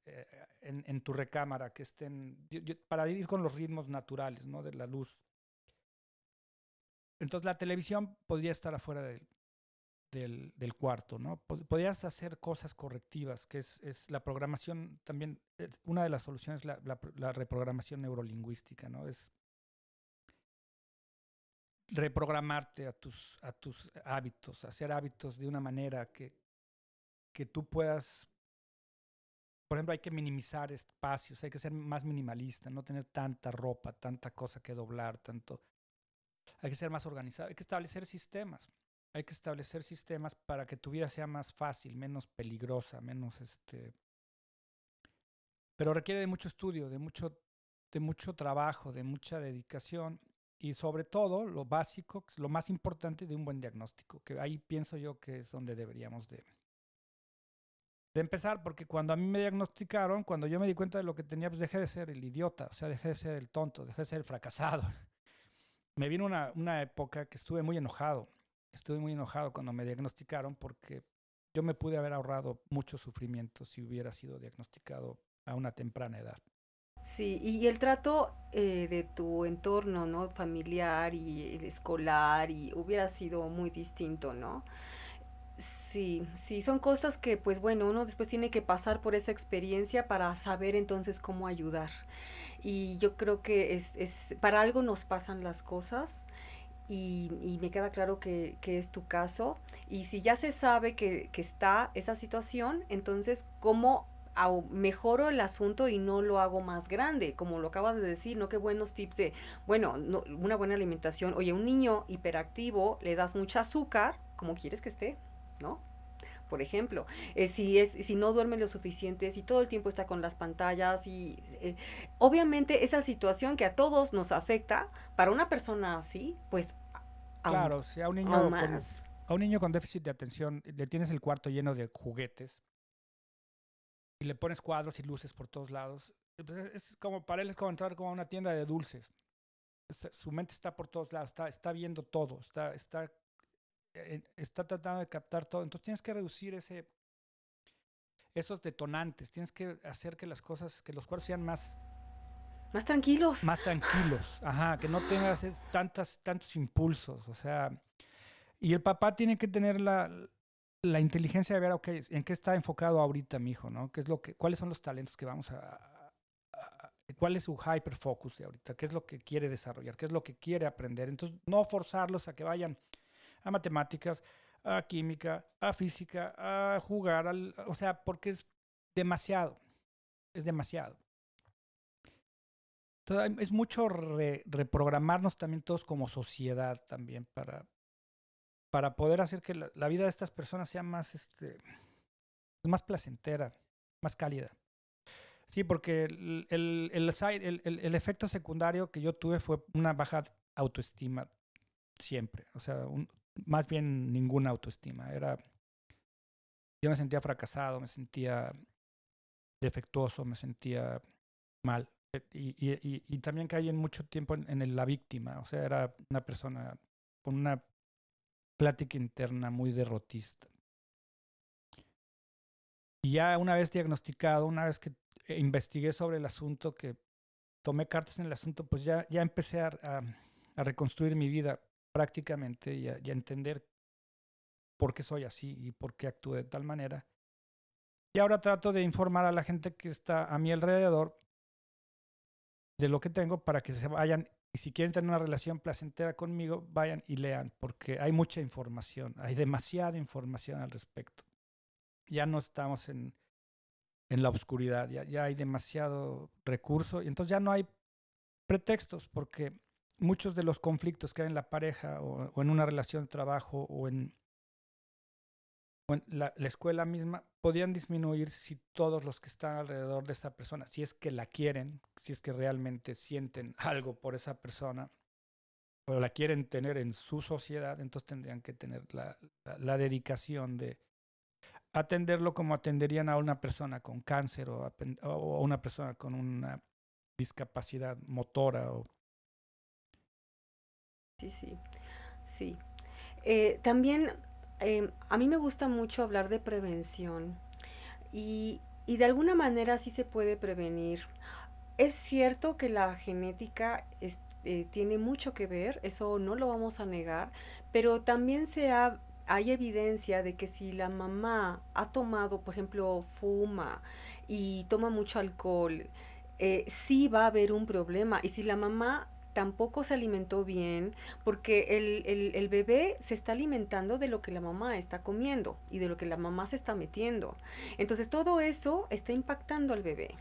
S2: en tu recámara que estén, para ir con los ritmos naturales, ¿no? De la luz. Entonces la televisión podría estar afuera del cuarto, ¿no? Podrías hacer cosas correctivas, que es la programación también, una de las soluciones, la reprogramación neurolingüística, ¿no? Es reprogramarte a tus hábitos, hacer hábitos de una manera que tú puedas, por ejemplo, hay que minimizar espacios, hay que ser más minimalista, no tener tanta ropa, tanta cosa que doblar, hay que ser más organizado, hay que establecer sistemas. Hay que establecer sistemas para que tu vida sea más fácil, menos peligrosa, menos pero requiere de mucho estudio, de mucho trabajo, de mucha dedicación y sobre todo lo básico, lo más importante de un buen diagnóstico, que ahí pienso yo que es donde deberíamos de empezar, porque cuando a mí me diagnosticaron, cuando yo me di cuenta de lo que tenía, pues dejé de ser el idiota, o sea, dejé de ser el tonto, dejé de ser el fracasado. Me vino una época que estuve muy enojado cuando me diagnosticaron porque yo me pude haber ahorrado mucho sufrimiento si hubiera sido diagnosticado a una temprana edad.
S1: Sí, y el trato de tu entorno, ¿no? Familiar y el escolar y hubiera sido muy distinto, ¿no? Sí, sí, son cosas que pues bueno, uno después tiene que pasar por esa experiencia para saber entonces cómo ayudar. Y yo creo que para algo nos pasan las cosas y me queda claro que es tu caso. Y si ya se sabe que está esa situación, entonces, ¿cómo mejoro el asunto y no lo hago más grande? Como lo acabas de decir, ¿no? Qué buenos tips de, bueno, no, una buena alimentación. Oye, un niño hiperactivo, le das mucha azúcar, ¿cómo quieres que esté? ¿No? Por ejemplo, si no duerme lo suficiente, si todo el tiempo está con las pantallas y obviamente esa situación que a todos nos afecta, para una persona así, pues aún,
S2: Claro, si a un
S1: aún
S2: niño con,
S1: más.
S2: a un niño con déficit de atención le tienes el cuarto lleno de juguetes y le pones cuadros y luces por todos lados, pues es como para él es como entrar como a una tienda de dulces. Su mente está por todos lados, está viendo todo, está tratando de captar todo. Entonces tienes que reducir esos detonantes, tienes que hacer que las cosas, que los cuartos sean
S1: Más tranquilos.
S2: más tranquilos, ajá, que no tengas tantos impulsos, o sea, y el papá tiene que tener la inteligencia de ver, ok, en qué está enfocado ahorita mi hijo, ¿no? ¿Cuáles son los talentos que cuál es su hyperfocus de ahorita? ¿Qué es lo que quiere desarrollar? ¿Qué es lo que quiere aprender? Entonces, no forzarlos a que vayan a matemáticas, a química, a física, a jugar, o sea, porque demasiado, es demasiado. Entonces, es mucho reprogramarnos también todos como sociedad también para poder hacer que la vida de estas personas sea más placentera, más cálida. Sí, porque el efecto secundario que yo tuve fue una baja autoestima siempre. O sea, más bien ninguna autoestima. Yo me sentía fracasado, me sentía defectuoso, me sentía mal. Y también caí en mucho tiempo en la víctima. O sea, era una persona con una plática interna muy derrotista. Y ya una vez diagnosticado, una vez que investigué sobre el asunto, que tomé cartas en el asunto, pues ya empecé a reconstruir mi vida prácticamente y a entender por qué soy así y por qué actúo de tal manera. Y ahora trato de informar a la gente que está a mi alrededor de lo que tengo para que se vayan y si quieren tener una relación placentera conmigo, vayan y lean, porque hay mucha información, hay demasiada información al respecto. Ya no estamos en la oscuridad, ya hay demasiado recurso y entonces ya no hay pretextos, porque muchos de los conflictos que hay en la pareja o en una relación de trabajo o en la escuela misma podían disminuir si todos los que están alrededor de esa persona, si es que la quieren, si es que realmente sienten algo por esa persona o la quieren tener en su sociedad, entonces tendrían que tener la dedicación de atenderlo como atenderían a una persona con cáncer o a una persona con una discapacidad motora.
S1: Sí, sí, sí. También a mí me gusta mucho hablar de prevención y de alguna manera sí se puede prevenir. Es cierto que la genética tiene mucho que ver, eso no lo vamos a negar, pero también hay evidencia de que si la mamá ha tomado, por ejemplo, fuma y toma mucho alcohol, sí va a haber un problema. Y si la mamá tampoco se alimentó bien, porque el bebé se está alimentando de lo que la mamá está comiendo y de lo que la mamá se está metiendo. Entonces todo eso está impactando al bebé.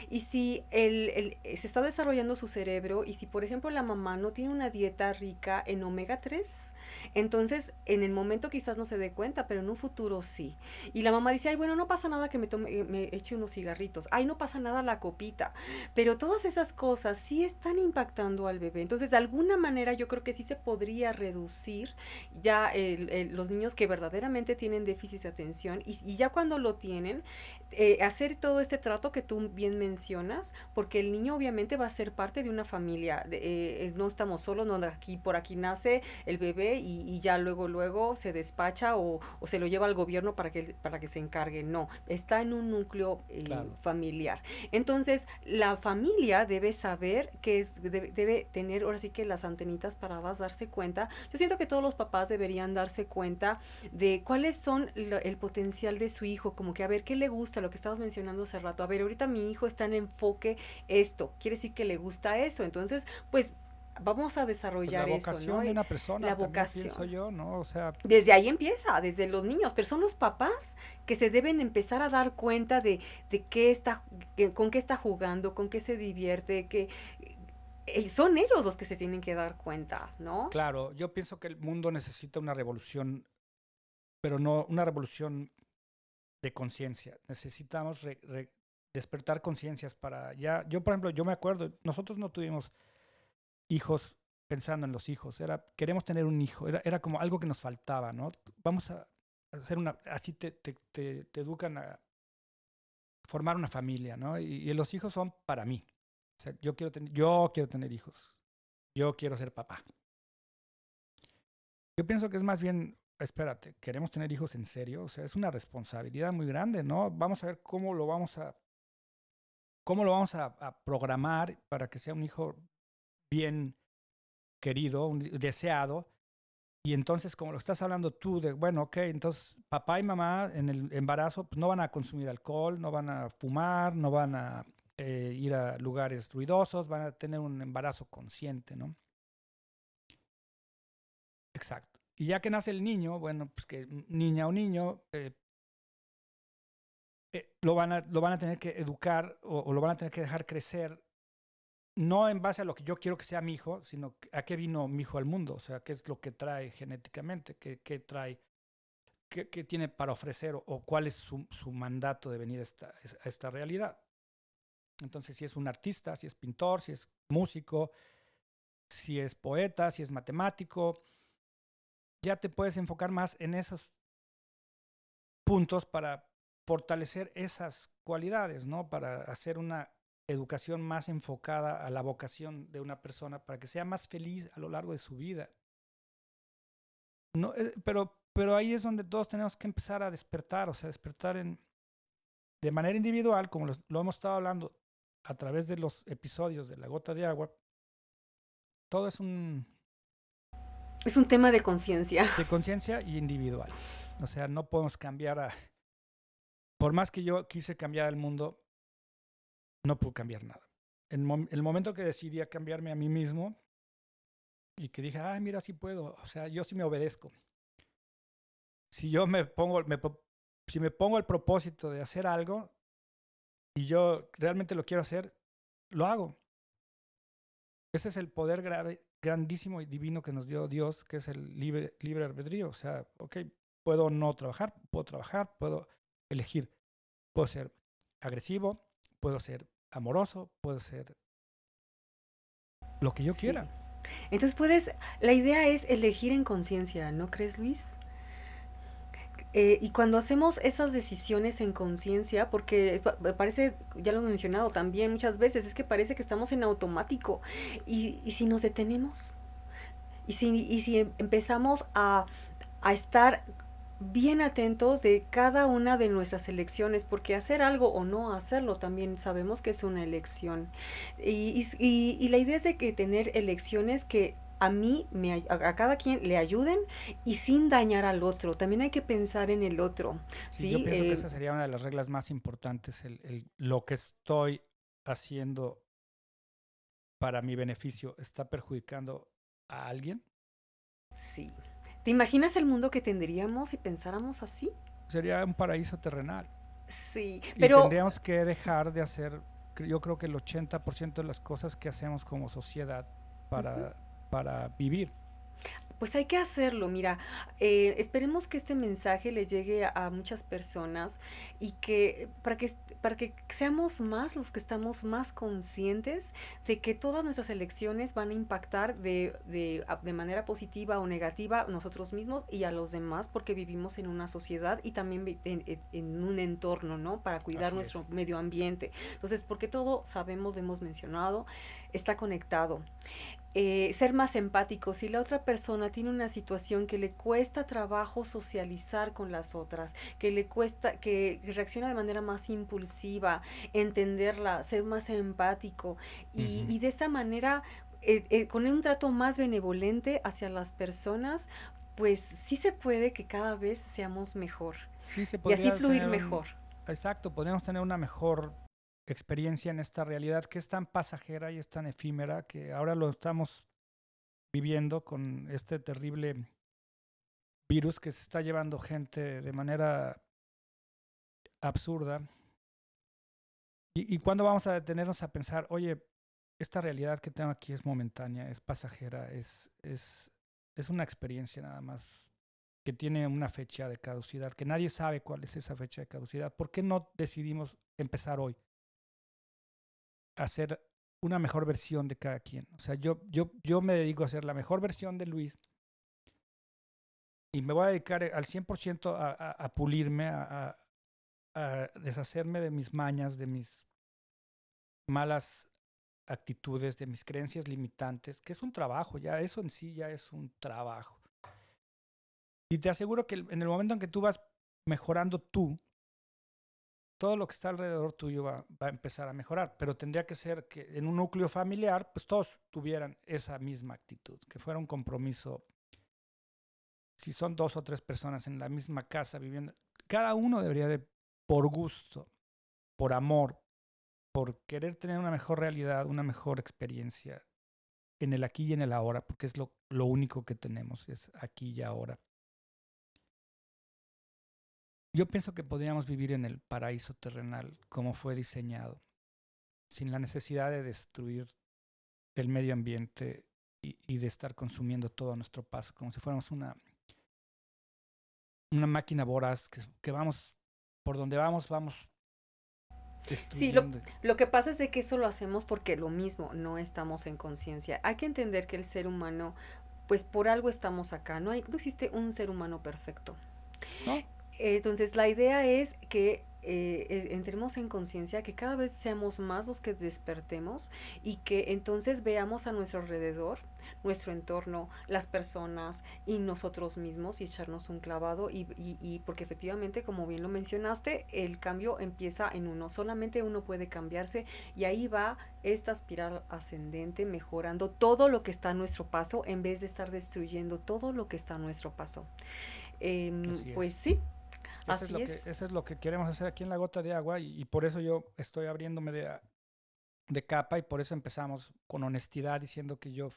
S1: Y si se está desarrollando su cerebro y si, por ejemplo, la mamá no tiene una dieta rica en omega 3, entonces en el momento quizás no se dé cuenta, pero en un futuro sí. Y la mamá dice, ay, bueno, no pasa nada que me eche unos cigarritos, ay, no pasa nada la copita, pero todas esas cosas sí están impactando al bebé. Entonces, de alguna manera yo creo que sí se podría reducir ya los niños que verdaderamente tienen déficit de atención y ya cuando lo tienen, hacer todo este trato que tú bien mencionas, porque el niño obviamente va a ser parte de una familia, no estamos solos, no, aquí, por aquí nace el bebé y ya luego se despacha o se lo lleva al gobierno para que se encargue, no, está en un núcleo
S2: Claro.
S1: familiar. Entonces, la familia debe saber que debe tener ahora sí que las antenitas paradas, darse cuenta. Yo siento que todos los papás deberían darse cuenta de cuáles son el potencial de su hijo, como que a ver qué le gusta, lo que estabas mencionando hace rato, a ver, ahorita mi hijo está en enfoque esto, quiere decir que le gusta eso, entonces, pues vamos a
S2: Pues la
S1: desarrollar eso, ¿no?
S2: vocación de una persona,
S1: La
S2: también pienso
S1: vocación.
S2: yo, ¿no? O sea,
S1: Desde ahí empieza, desde los niños, pero son los papás que se deben empezar a dar cuenta de qué está, con qué está jugando, con qué se divierte, que son ellos los que se tienen que dar cuenta, ¿no?
S2: claro, yo pienso que el mundo necesita una revolución, pero no una revolución de conciencia. Necesitamos despertar conciencias para ya. Yo, por ejemplo, yo me acuerdo, nosotros no tuvimos hijos pensando en los hijos, queremos tener un hijo, era como algo que nos faltaba, ¿no? Vamos a hacer así te educan a formar una familia, ¿no? Y los hijos son para mí. O sea, yo quiero tener hijos, yo quiero ser papá. Yo pienso que es más bien, espérate, ¿queremos tener hijos en serio? O sea, es una responsabilidad muy grande, ¿no? Vamos a ver cómo lo vamos a programar para que sea un hijo bien querido, deseado. Y entonces, como lo estás hablando tú, de, bueno, ok, entonces papá y mamá en el embarazo pues, no van a consumir alcohol, no van a fumar, no van a ir a lugares ruidosos, van a tener un embarazo consciente, ¿no? Exacto. Y ya que nace el niño, bueno, pues que niña o niño, lo van a tener que educar o lo van a tener que dejar crecer, no en base a lo que yo quiero que sea mi hijo, sino a qué vino mi hijo al mundo, o sea, qué es lo que trae genéticamente, qué trae, qué tiene para ofrecer o cuál es su mandato de venir a esta realidad. Entonces, si es un artista, si es pintor, si es músico, si es poeta, si es matemático, ya te puedes enfocar más en esos puntos para fortalecer esas cualidades, ¿no? Para hacer una educación más enfocada a la vocación de una persona para que sea más feliz a lo largo de su vida. No, pero ahí es donde todos tenemos que empezar a despertar, o sea, despertar de manera individual, como lo hemos estado hablando a través de los episodios de La Gota de Agua. Todo es
S1: Es un tema de conciencia.
S2: de conciencia y individual. O sea, no podemos cambiar por más que yo quise cambiar el mundo, no puedo cambiar nada. El momento que decidí a cambiarme a mí mismo y que dije, ay, mira, sí puedo, o sea, yo sí me obedezco. Si yo si me pongo el propósito de hacer algo y yo realmente lo quiero hacer, lo hago. Ese es el poder grandísimo y divino que nos dio Dios, que es el libre albedrío. O sea, ok, puedo no trabajar, puedo elegir. Puedo ser agresivo, puedo ser amoroso, puedo ser lo que yo
S1: Sí.
S2: quiera.
S1: Entonces la idea es elegir en conciencia, ¿no crees, Luis? Y cuando hacemos esas decisiones en conciencia, porque me parece, ya lo he mencionado también muchas veces, es que parece que estamos en automático. Y si nos detenemos, y si empezamos a estar bien atentos de cada una de nuestras elecciones, porque hacer algo o no hacerlo también sabemos que es una elección. Y la idea es de que tener elecciones que a mí, a cada quien le ayuden y sin dañar al otro. También hay que pensar en el otro,
S2: Sí, yo
S1: ¿sí?
S2: pienso que esa sería una de las reglas más importantes, lo que estoy haciendo para mi beneficio está perjudicando a alguien.
S1: Sí. ¿Te imaginas el mundo que tendríamos si pensáramos así?
S2: Sería un paraíso terrenal.
S1: Sí,
S2: Y
S1: pero
S2: tendríamos que dejar de hacer, yo creo que el 80% de las cosas que hacemos como sociedad
S1: ujú,
S2: para vivir.
S1: pues hay que hacerlo, mira, esperemos que este mensaje le llegue a muchas personas y que para que seamos más los que estamos más conscientes de que todas nuestras elecciones van a impactar de manera positiva o negativa a nosotros mismos y a los demás, porque vivimos en una sociedad y también en un entorno, ¿no? Para cuidar
S2: Así es.
S1: nuestro medio ambiente. Entonces, porque todo sabemos, lo hemos mencionado, está conectado. Ser más empático. Si la otra persona tiene una situación que le cuesta trabajo socializar con las otras, que le cuesta, que reacciona de manera más impulsiva, entenderla, ser más empático
S2: Ujú.
S1: y de esa manera, con un trato más benevolente hacia las personas, pues sí se puede que cada vez seamos mejor
S2: Sí, se
S1: y así
S2: podría
S1: fluir
S2: tener
S1: mejor.
S2: exacto, podríamos tener una mejor experiencia en esta realidad que es tan pasajera y es tan efímera que ahora lo estamos viviendo con este terrible virus que se está llevando gente de manera absurda. ¿Y cuándo vamos a detenernos a pensar, oye, esta realidad que tengo aquí es momentánea, es pasajera, es una experiencia nada más que tiene una fecha de caducidad, que nadie sabe cuál es esa fecha de caducidad? ¿Por qué no decidimos empezar hoy a hacer una mejor versión de cada quien? O sea, yo me dedico a hacer la mejor versión de Luis y me voy a dedicar al 100% a pulirme, a deshacerme de mis mañas, de mis malas actitudes, de mis creencias limitantes, que es un trabajo, ya eso en sí ya es un trabajo. Y te aseguro que en el momento en que tú vas mejorando tú, todo lo que está alrededor tuyo va a empezar a mejorar, pero tendría que ser que en un núcleo familiar, pues todos tuvieran esa misma actitud, que fuera un compromiso. Si son 2 o 3 personas en la misma casa viviendo, cada uno debería de, por gusto, por amor, por querer tener una mejor realidad, una mejor experiencia en el aquí y en el ahora, porque es lo único que tenemos, es aquí y ahora. Yo pienso que podríamos vivir en el paraíso terrenal como fue diseñado, sin la necesidad de destruir el medio ambiente y de estar consumiendo todo a nuestro paso, como si fuéramos una máquina voraz que vamos, por donde vamos
S1: Sí,
S2: destruyendo.
S1: lo que pasa es de que eso lo hacemos porque lo mismo, no estamos en conciencia. Hay que entender que el ser humano pues por algo estamos acá. No existe un ser humano perfecto.
S2: ¿no?
S1: Entonces la idea es que entremos en conciencia, que cada vez seamos más los que despertemos y que entonces veamos a nuestro alrededor, nuestro entorno, las personas y nosotros mismos y echarnos un clavado y porque efectivamente, como bien lo mencionaste, el cambio empieza en uno, solamente uno puede cambiarse y ahí va esta espiral ascendente mejorando todo lo que está a nuestro paso en vez de estar destruyendo todo lo que está a nuestro paso.
S2: Así
S1: Pues
S2: es.
S1: sí, así es.
S2: Eso es lo que queremos hacer aquí en la gota de agua y por eso yo estoy abriéndome de capa y por eso empezamos con honestidad diciendo que yo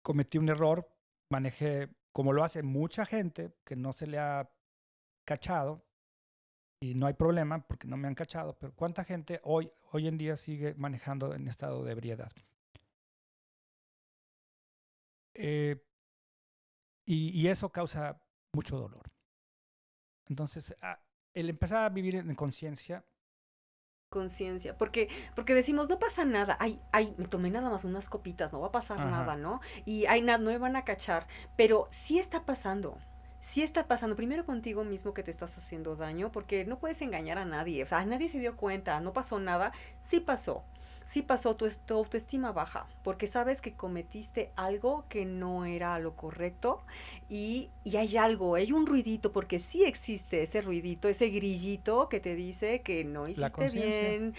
S2: cometí un error, manejé como lo hace mucha gente que no se le ha cachado y no hay problema porque no me han cachado, pero ¿cuánta gente hoy en día sigue manejando en estado de ebriedad? Eh, y eso causa mucho dolor. Entonces, el empezar a vivir en conciencia.
S1: Conciencia, porque decimos, no pasa nada, ay, me tomé nada más unas copitas, no va a pasar nada,
S2: Ajá.
S1: ¿no? Y ay, no me van a cachar, pero sí está pasando, primero contigo mismo que te estás haciendo daño, porque no puedes engañar a nadie, o sea, nadie se dio cuenta, no pasó nada, sí pasó tu autoestima baja, porque sabes que cometiste algo que no era lo correcto y hay algo, hay un ruidito, porque sí existe ese ruidito, ese grillito que te dice que no
S2: La
S1: hiciste
S2: conciencia,
S1: bien,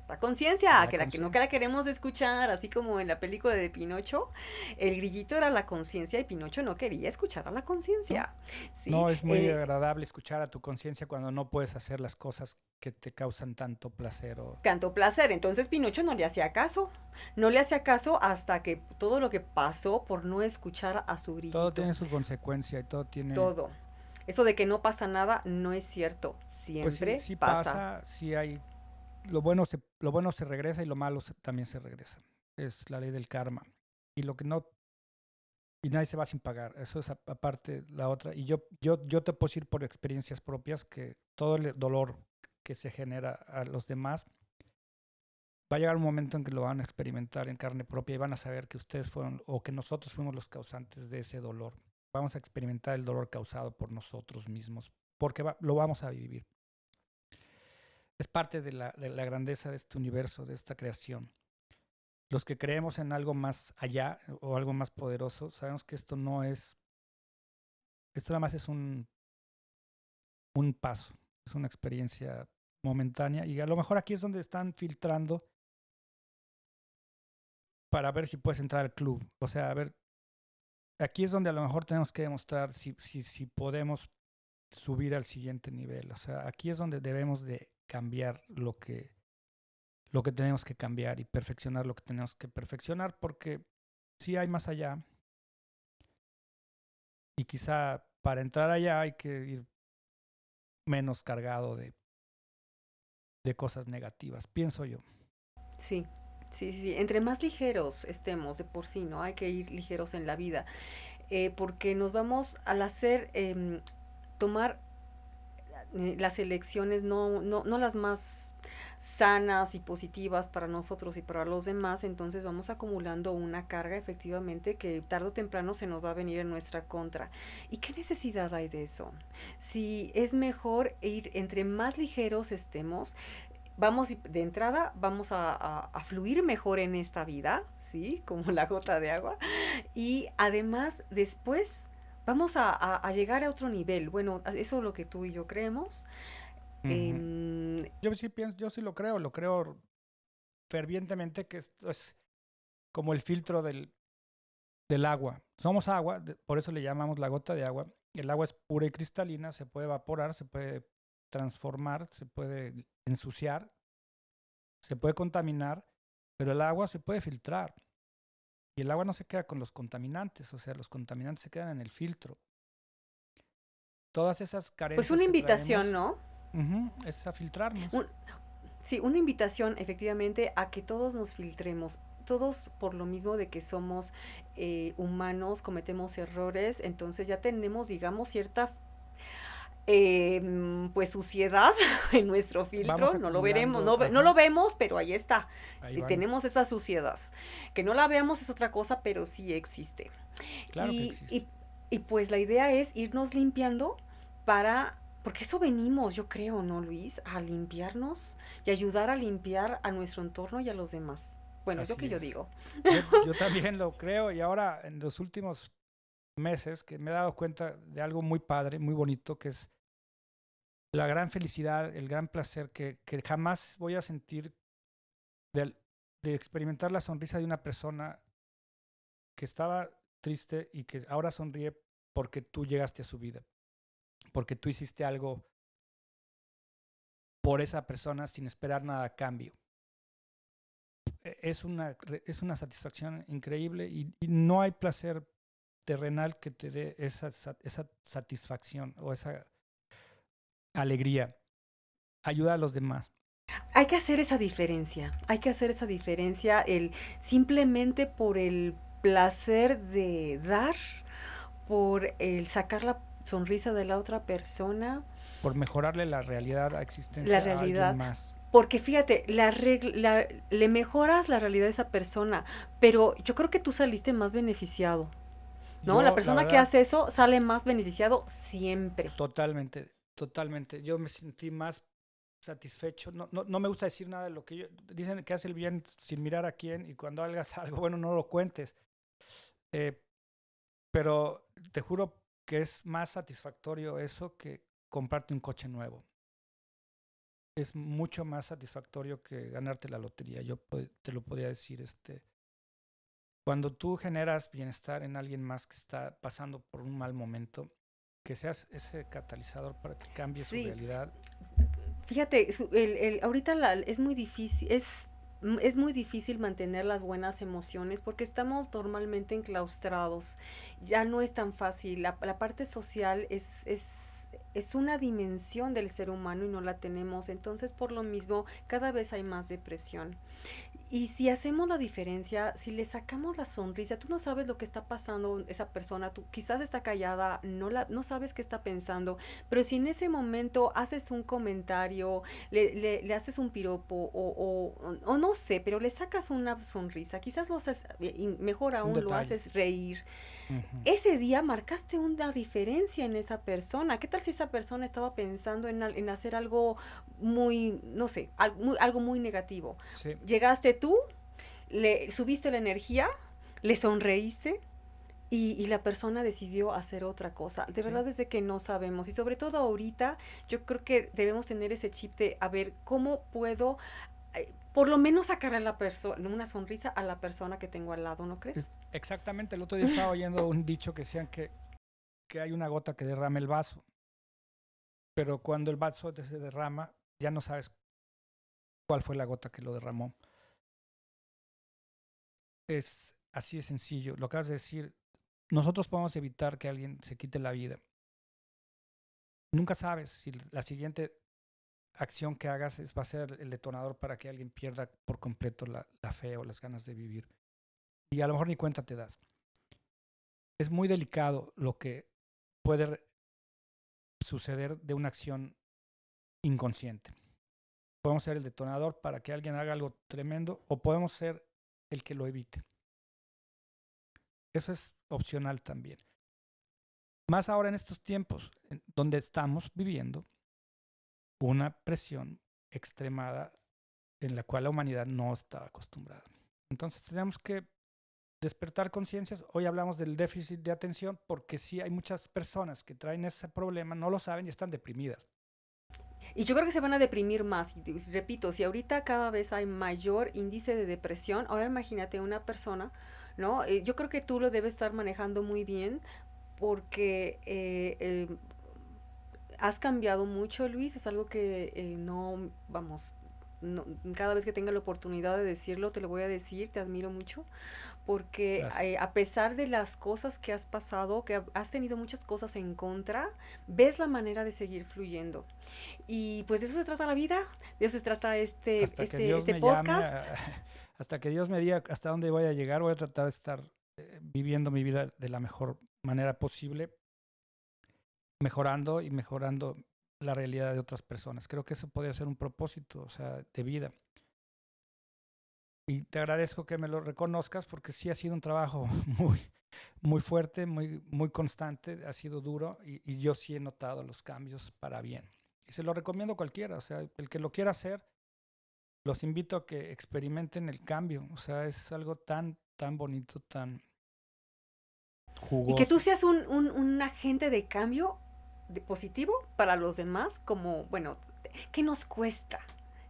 S1: la conciencia,
S2: la
S1: que no que la
S2: conciencia.
S1: queremos escuchar, así como en la película de Pinocho, el grillito era la conciencia y Pinocho no quería escuchar a la
S2: ¿No?
S1: conciencia, ¿sí?
S2: No es muy agradable escuchar a tu conciencia cuando no puedes hacer las cosas que te causan tanto placer o
S1: Tanto placer. Entonces Pinocho no le hacía caso. No le hacía caso hasta que todo lo que pasó por no escuchar a su
S2: todo
S1: grillito.
S2: tiene su consecuencia y todo tiene,
S1: Todo. Eso de que no pasa nada no es cierto.
S2: pues sí,
S1: Siempre
S2: sí
S1: pasa.
S2: pasa, sí hay, lo bueno se regresa y lo malo también se regresa. Es la ley del karma. Y lo que no, y nadie se va sin pagar. Eso es aparte la otra. Y yo te puedo decir por experiencias propias que todo el dolor que se genera a los demás va a llegar un momento en que lo van a experimentar en carne propia y van a saber que ustedes fueron o que nosotros fuimos los causantes de ese dolor. Vamos a experimentar el dolor causado por nosotros mismos, porque lo vamos a vivir. Es parte de la grandeza de este universo, de esta creación. Los que creemos en algo más allá o algo más poderoso, sabemos que esto nada más es un paso, es una experiencia momentánea y a lo mejor aquí es donde están filtrando para ver si puedes entrar al club. O sea, a ver, aquí es donde a lo mejor tenemos que demostrar si podemos subir al siguiente nivel. O sea, aquí es donde debemos de cambiar lo que tenemos que cambiar y perfeccionar lo que tenemos que perfeccionar, porque sí hay más allá y quizá para entrar allá hay que ir menos cargado de cosas negativas, pienso yo.
S1: Sí. Sí, sí, sí. Entre más ligeros estemos de por sí, ¿no? Hay que ir ligeros en la vida. Porque nos vamos al hacer tomar las elecciones no las más sanas y positivas para nosotros y para los demás, entonces vamos acumulando una carga efectivamente que tarde o temprano se nos va a venir en nuestra contra. ¿Y qué necesidad hay de eso? Si es mejor ir entre más ligeros estemos, vamos de entrada, vamos a fluir mejor en esta vida, ¿sí? Como la gota de agua. Y además, después vamos a llegar a otro nivel. Bueno, eso es lo que tú y yo creemos.
S2: Ujú.
S1: Em,
S2: Yo sí pienso, yo sí lo creo fervientemente que esto es como el filtro del agua. Somos agua, por eso le llamamos la gota de agua. El agua es pura y cristalina, se puede evaporar, se puede transformar, se puede ensuciar, se puede contaminar, pero el agua se puede filtrar. Y el agua no se queda con los contaminantes, o sea, los contaminantes se quedan en el filtro. Todas esas
S1: pues
S2: carencias
S1: una
S2: que
S1: invitación,
S2: traemos,
S1: ¿no?
S2: es a filtrarnos.
S1: Un- sí, una invitación efectivamente a que todos nos filtremos. Todos por lo mismo de que somos humanos, cometemos errores, entonces ya tenemos, digamos, cierta pues suciedad en nuestro
S2: Vamos
S1: filtro, no lo veremos,
S2: acumulando,
S1: no lo
S2: ajá,
S1: vemos, pero ahí está.
S2: ahí van.
S1: Tenemos esa suciedad. Que no la veamos es otra cosa, pero sí existe.
S2: Claro que
S1: Y,
S2: existe.
S1: y, y pues la idea es irnos limpiando para, porque eso venimos, yo creo, ¿no, Luis? A limpiarnos y ayudar a limpiar a nuestro entorno y a los demás. Bueno, es lo que
S2: Así
S1: yo
S2: es.
S1: digo.
S2: Yo también lo creo y ahora en los últimos meses que me he dado cuenta de algo muy padre, muy bonito, que es la gran felicidad, el gran placer que jamás voy a sentir de, de experimentar la sonrisa de una persona que estaba triste y que ahora sonríe porque tú llegaste a su vida, porque tú hiciste algo por esa persona sin esperar nada a cambio. Es una satisfacción increíble y no hay placer terrenal que te dé esa satisfacción o esa alegría. Ayuda a los demás.
S1: Hay que hacer esa diferencia, hay que hacer esa diferencia, el simplemente por el placer de dar, por el sacar la sonrisa de la otra persona,
S2: Por mejorarle la realidad a
S1: la
S2: existencia a alguien
S1: realidad.
S2: más.
S1: Porque fíjate, le mejoras la realidad a esa persona, pero yo creo que tú saliste más beneficiado, ¿no? La
S2: Yo, la
S1: persona que
S2: verdad,
S1: hace eso sale más beneficiado siempre.
S2: totalmente, totalmente. Yo me sentí más satisfecho. No me gusta decir nada de lo que yo... Dicen que hace el bien sin mirar a quién y cuando hagas algo bueno no lo cuentes. Eh, pero te juro que es más satisfactorio eso que comprarte un coche nuevo. Es mucho más satisfactorio que ganarte la lotería. Te lo podría decir. Cuando tú generas bienestar en alguien más que está pasando por un mal momento, que seas ese catalizador para que cambie su
S1: Sí,
S2: realidad.
S1: fíjate, ahorita es muy difícil, es muy difícil mantener las buenas emociones porque estamos normalmente enclaustrados. Ya no es tan fácil. La parte social es una dimensión del ser humano y no la tenemos. Entonces, por lo mismo, cada vez hay más depresión. Y si hacemos la diferencia, si le sacamos la sonrisa, tú no sabes lo que está pasando esa persona, tú quizás está callada, no sabes qué está pensando, pero si en ese momento haces un comentario, le haces un piropo o no sé, pero le sacas una sonrisa, quizás lo haces, y mejor
S2: Un
S1: aún lo
S2: detalle.
S1: haces reír,
S2: Ujú.
S1: ese día marcaste una diferencia en esa persona. ¿Qué tal si esa persona estaba pensando en hacer algo muy, no sé, algo muy negativo?
S2: Sí,
S1: Llegaste tú, le subiste la energía, le sonreíste y la persona decidió hacer otra cosa. De
S2: sí.
S1: verdad es de que no sabemos. Y sobre todo ahorita, yo creo que debemos tener ese chip de, a ver, ¿cómo puedo por lo menos sacarle a la persona una sonrisa a la persona que tengo al lado, ¿no crees?
S2: Exactamente. El otro día estaba oyendo un dicho que decían que hay una gota que derrama el vaso, pero cuando el vaso se derrama, ya no sabes cuál fue la gota que lo derramó. Es así de sencillo. Lo acabas de decir. Nosotros podemos evitar que alguien se quite la vida. Nunca sabes si la siguiente acción que hagas va a ser el detonador para que alguien pierda por completo la fe o las ganas de vivir. Y a lo mejor ni cuenta te das. Es muy delicado lo que puede suceder de una acción inconsciente. Podemos ser el detonador para que alguien haga algo tremendo o podemos ser el que lo evite. Eso es opcional también. Más ahora en estos tiempos donde estamos viviendo una presión extremada en la cual la humanidad no está acostumbrada. Entonces tenemos que despertar conciencias. Hoy hablamos del déficit de atención porque sí hay muchas personas que traen ese problema, no lo saben y están deprimidas.
S1: Y yo creo que se van a deprimir más. Y repito, si ahorita cada vez hay mayor índice de depresión, ahora imagínate una persona, ¿no? Yo creo que tú lo debes estar manejando muy bien porque has cambiado mucho, Luis. Es algo que no, vamos, no, cada vez que tenga la oportunidad de decirlo, te lo voy a decir, te admiro mucho porque
S2: Gracias.
S1: a pesar de las cosas que has pasado, que has tenido muchas cosas en contra, ves la manera de seguir fluyendo. Y pues de eso se trata la vida, de eso se trata
S2: Hasta que Dios
S1: este
S2: me llame,
S1: podcast.
S2: hasta que Dios me diga hasta dónde voy a llegar, voy a tratar de estar viviendo mi vida de la mejor manera posible. mejorando y mejorando la realidad de otras personas. Creo que eso podría ser un propósito, o sea, de vida. Y te agradezco que me lo reconozcas porque sí ha sido un trabajo muy fuerte, muy constante, ha sido duro y yo sí he notado los cambios para bien. Y se lo recomiendo a cualquiera, o sea, el que lo quiera hacer, los invito a que experimenten el cambio, o sea, es algo tan bonito, tan
S1: Y que tú
S2: jugoso.
S1: seas un agente de cambio positivo para los demás, como, bueno, ¿qué nos cuesta?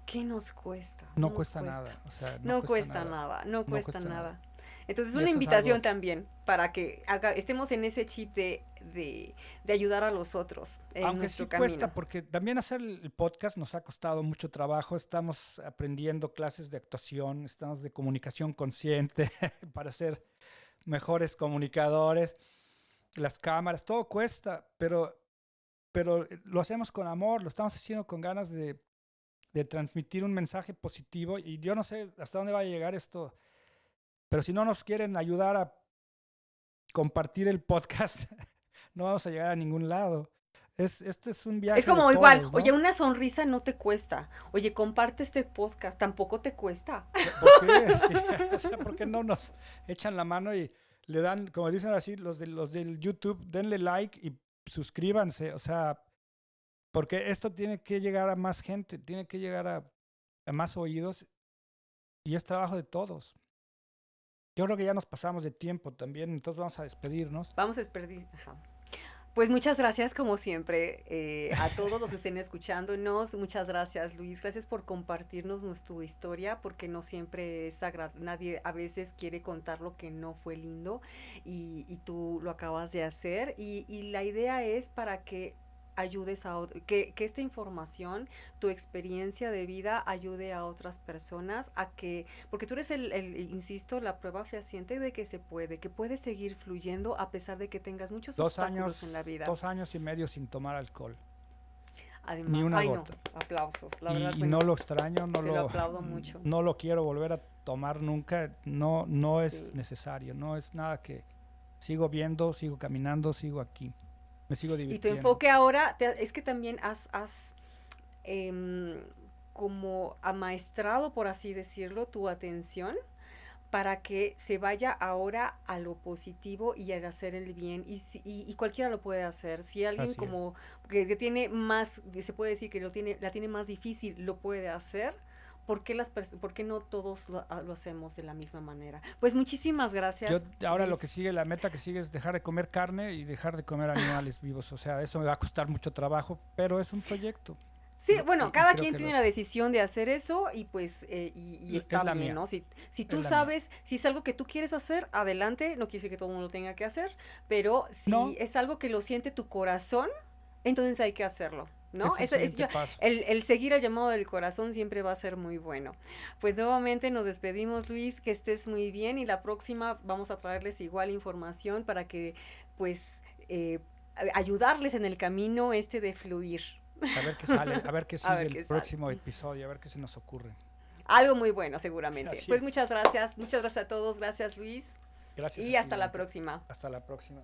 S1: ¿Qué nos cuesta? No
S2: No
S1: nos
S2: cuesta
S1: cuesta.
S2: nada, o sea, no
S1: No
S2: cuesta
S1: cuesta
S2: nada,
S1: nada, no
S2: no
S1: cuesta
S2: cuesta nada.
S1: nada. Entonces,
S2: Y
S1: una
S2: esto es
S1: invitación
S2: algo,
S1: también para que estemos en ese chip de ayudar a los otros en
S2: aunque sí
S1: nuestro camino.
S2: cuesta, porque también hacer el podcast nos ha costado mucho trabajo, estamos aprendiendo clases de actuación, estamos de comunicación consciente para ser mejores comunicadores, las cámaras, todo cuesta, pero lo hacemos con amor, lo estamos haciendo con ganas de transmitir un mensaje positivo y yo no sé hasta dónde va a llegar esto, pero si no nos quieren ayudar a compartir el podcast, no vamos a llegar a ningún lado. Este es un
S1: Es
S2: viaje de
S1: como igual,
S2: todos,
S1: oye,
S2: ¿no?
S1: una sonrisa no te cuesta. Oye, comparte este podcast, tampoco te cuesta.
S2: ¿Por qué? Sí, o sea, ¿por qué no nos echan la mano y le dan, como dicen así, los del YouTube, denle like y suscríbanse? O sea, porque esto tiene que llegar a más gente, tiene que llegar a más oídos y es trabajo de todos. Yo creo que ya nos pasamos de tiempo también, entonces vamos a despedirnos.
S1: Vamos a despedir. Ajá. Pues muchas gracias, como siempre, a todos los que estén escuchándonos. Muchas gracias, Luis. Gracias por compartirnos tu historia, porque no siempre es nadie a veces quiere contar lo que no fue lindo y tú lo acabas de hacer. Y la idea es para que ayudes que esta información, tu experiencia de vida ayude a otras personas a que, porque tú eres insisto, la prueba fehaciente de que se puede, que puedes seguir fluyendo a pesar de que tengas muchos obstáculos en la vida.
S2: 2 años y medio sin tomar alcohol, ni
S1: Además,
S2: una
S1: ay no,
S2: gota.
S1: aplausos, la verdad,
S2: Y
S1: bueno,
S2: no lo extraño,
S1: te lo aplaudo mucho.
S2: no lo quiero volver a tomar nunca, no es
S1: Sí.
S2: necesario, no es nada que sigo viendo, sigo caminando, sigo aquí, me sigo
S1: Y tu
S2: divirtiendo.
S1: enfoque ahora es que también has em, como amaestrado, por así decirlo, tu atención para que se vaya ahora a lo positivo y a hacer el bien. Y cualquiera lo puede hacer. Si alguien
S2: Así es.
S1: como que tiene más, se puede decir que la tiene más difícil, lo puede hacer. ¿Por qué no todos lo hacemos de la misma manera? Pues muchísimas
S2: Yo
S1: gracias,
S2: ahora lo que
S1: Luis.
S2: sigue, la meta que sigue es dejar de comer carne y dejar de comer animales vivos. O sea, eso me va a costar mucho trabajo, pero es un proyecto.
S1: Sí, bueno,
S2: Y
S1: cada
S2: creo
S1: quien
S2: que
S1: tiene la decisión de hacer eso y pues y
S2: es
S1: está
S2: la
S1: bien,
S2: mía,
S1: ¿no? Si
S2: es
S1: tú
S2: la mía.
S1: sabes, si es algo que tú quieres hacer, adelante, no quiere decir que todo el mundo lo tenga que hacer, pero si
S2: No,
S1: es algo que lo siente tu corazón, entonces hay que hacerlo, ¿no?
S2: es el siguiente paso.
S1: El seguir el llamado del corazón siempre va a ser muy bueno. Pues nuevamente nos despedimos, Luis, que estés muy bien y la próxima vamos a traerles igual información para que pues ayudarles en el camino de fluir.
S2: A ver qué sale, a ver qué
S1: A
S2: sigue
S1: ver
S2: el
S1: qué sale.
S2: próximo episodio, a ver qué se nos ocurre.
S1: Algo muy bueno, seguramente.
S2: Así
S1: Pues
S2: es.
S1: muchas gracias a todos, gracias Luis
S2: Gracias a
S1: y
S2: ti,
S1: hasta la
S2: Blanca.
S1: próxima.
S2: Hasta la próxima.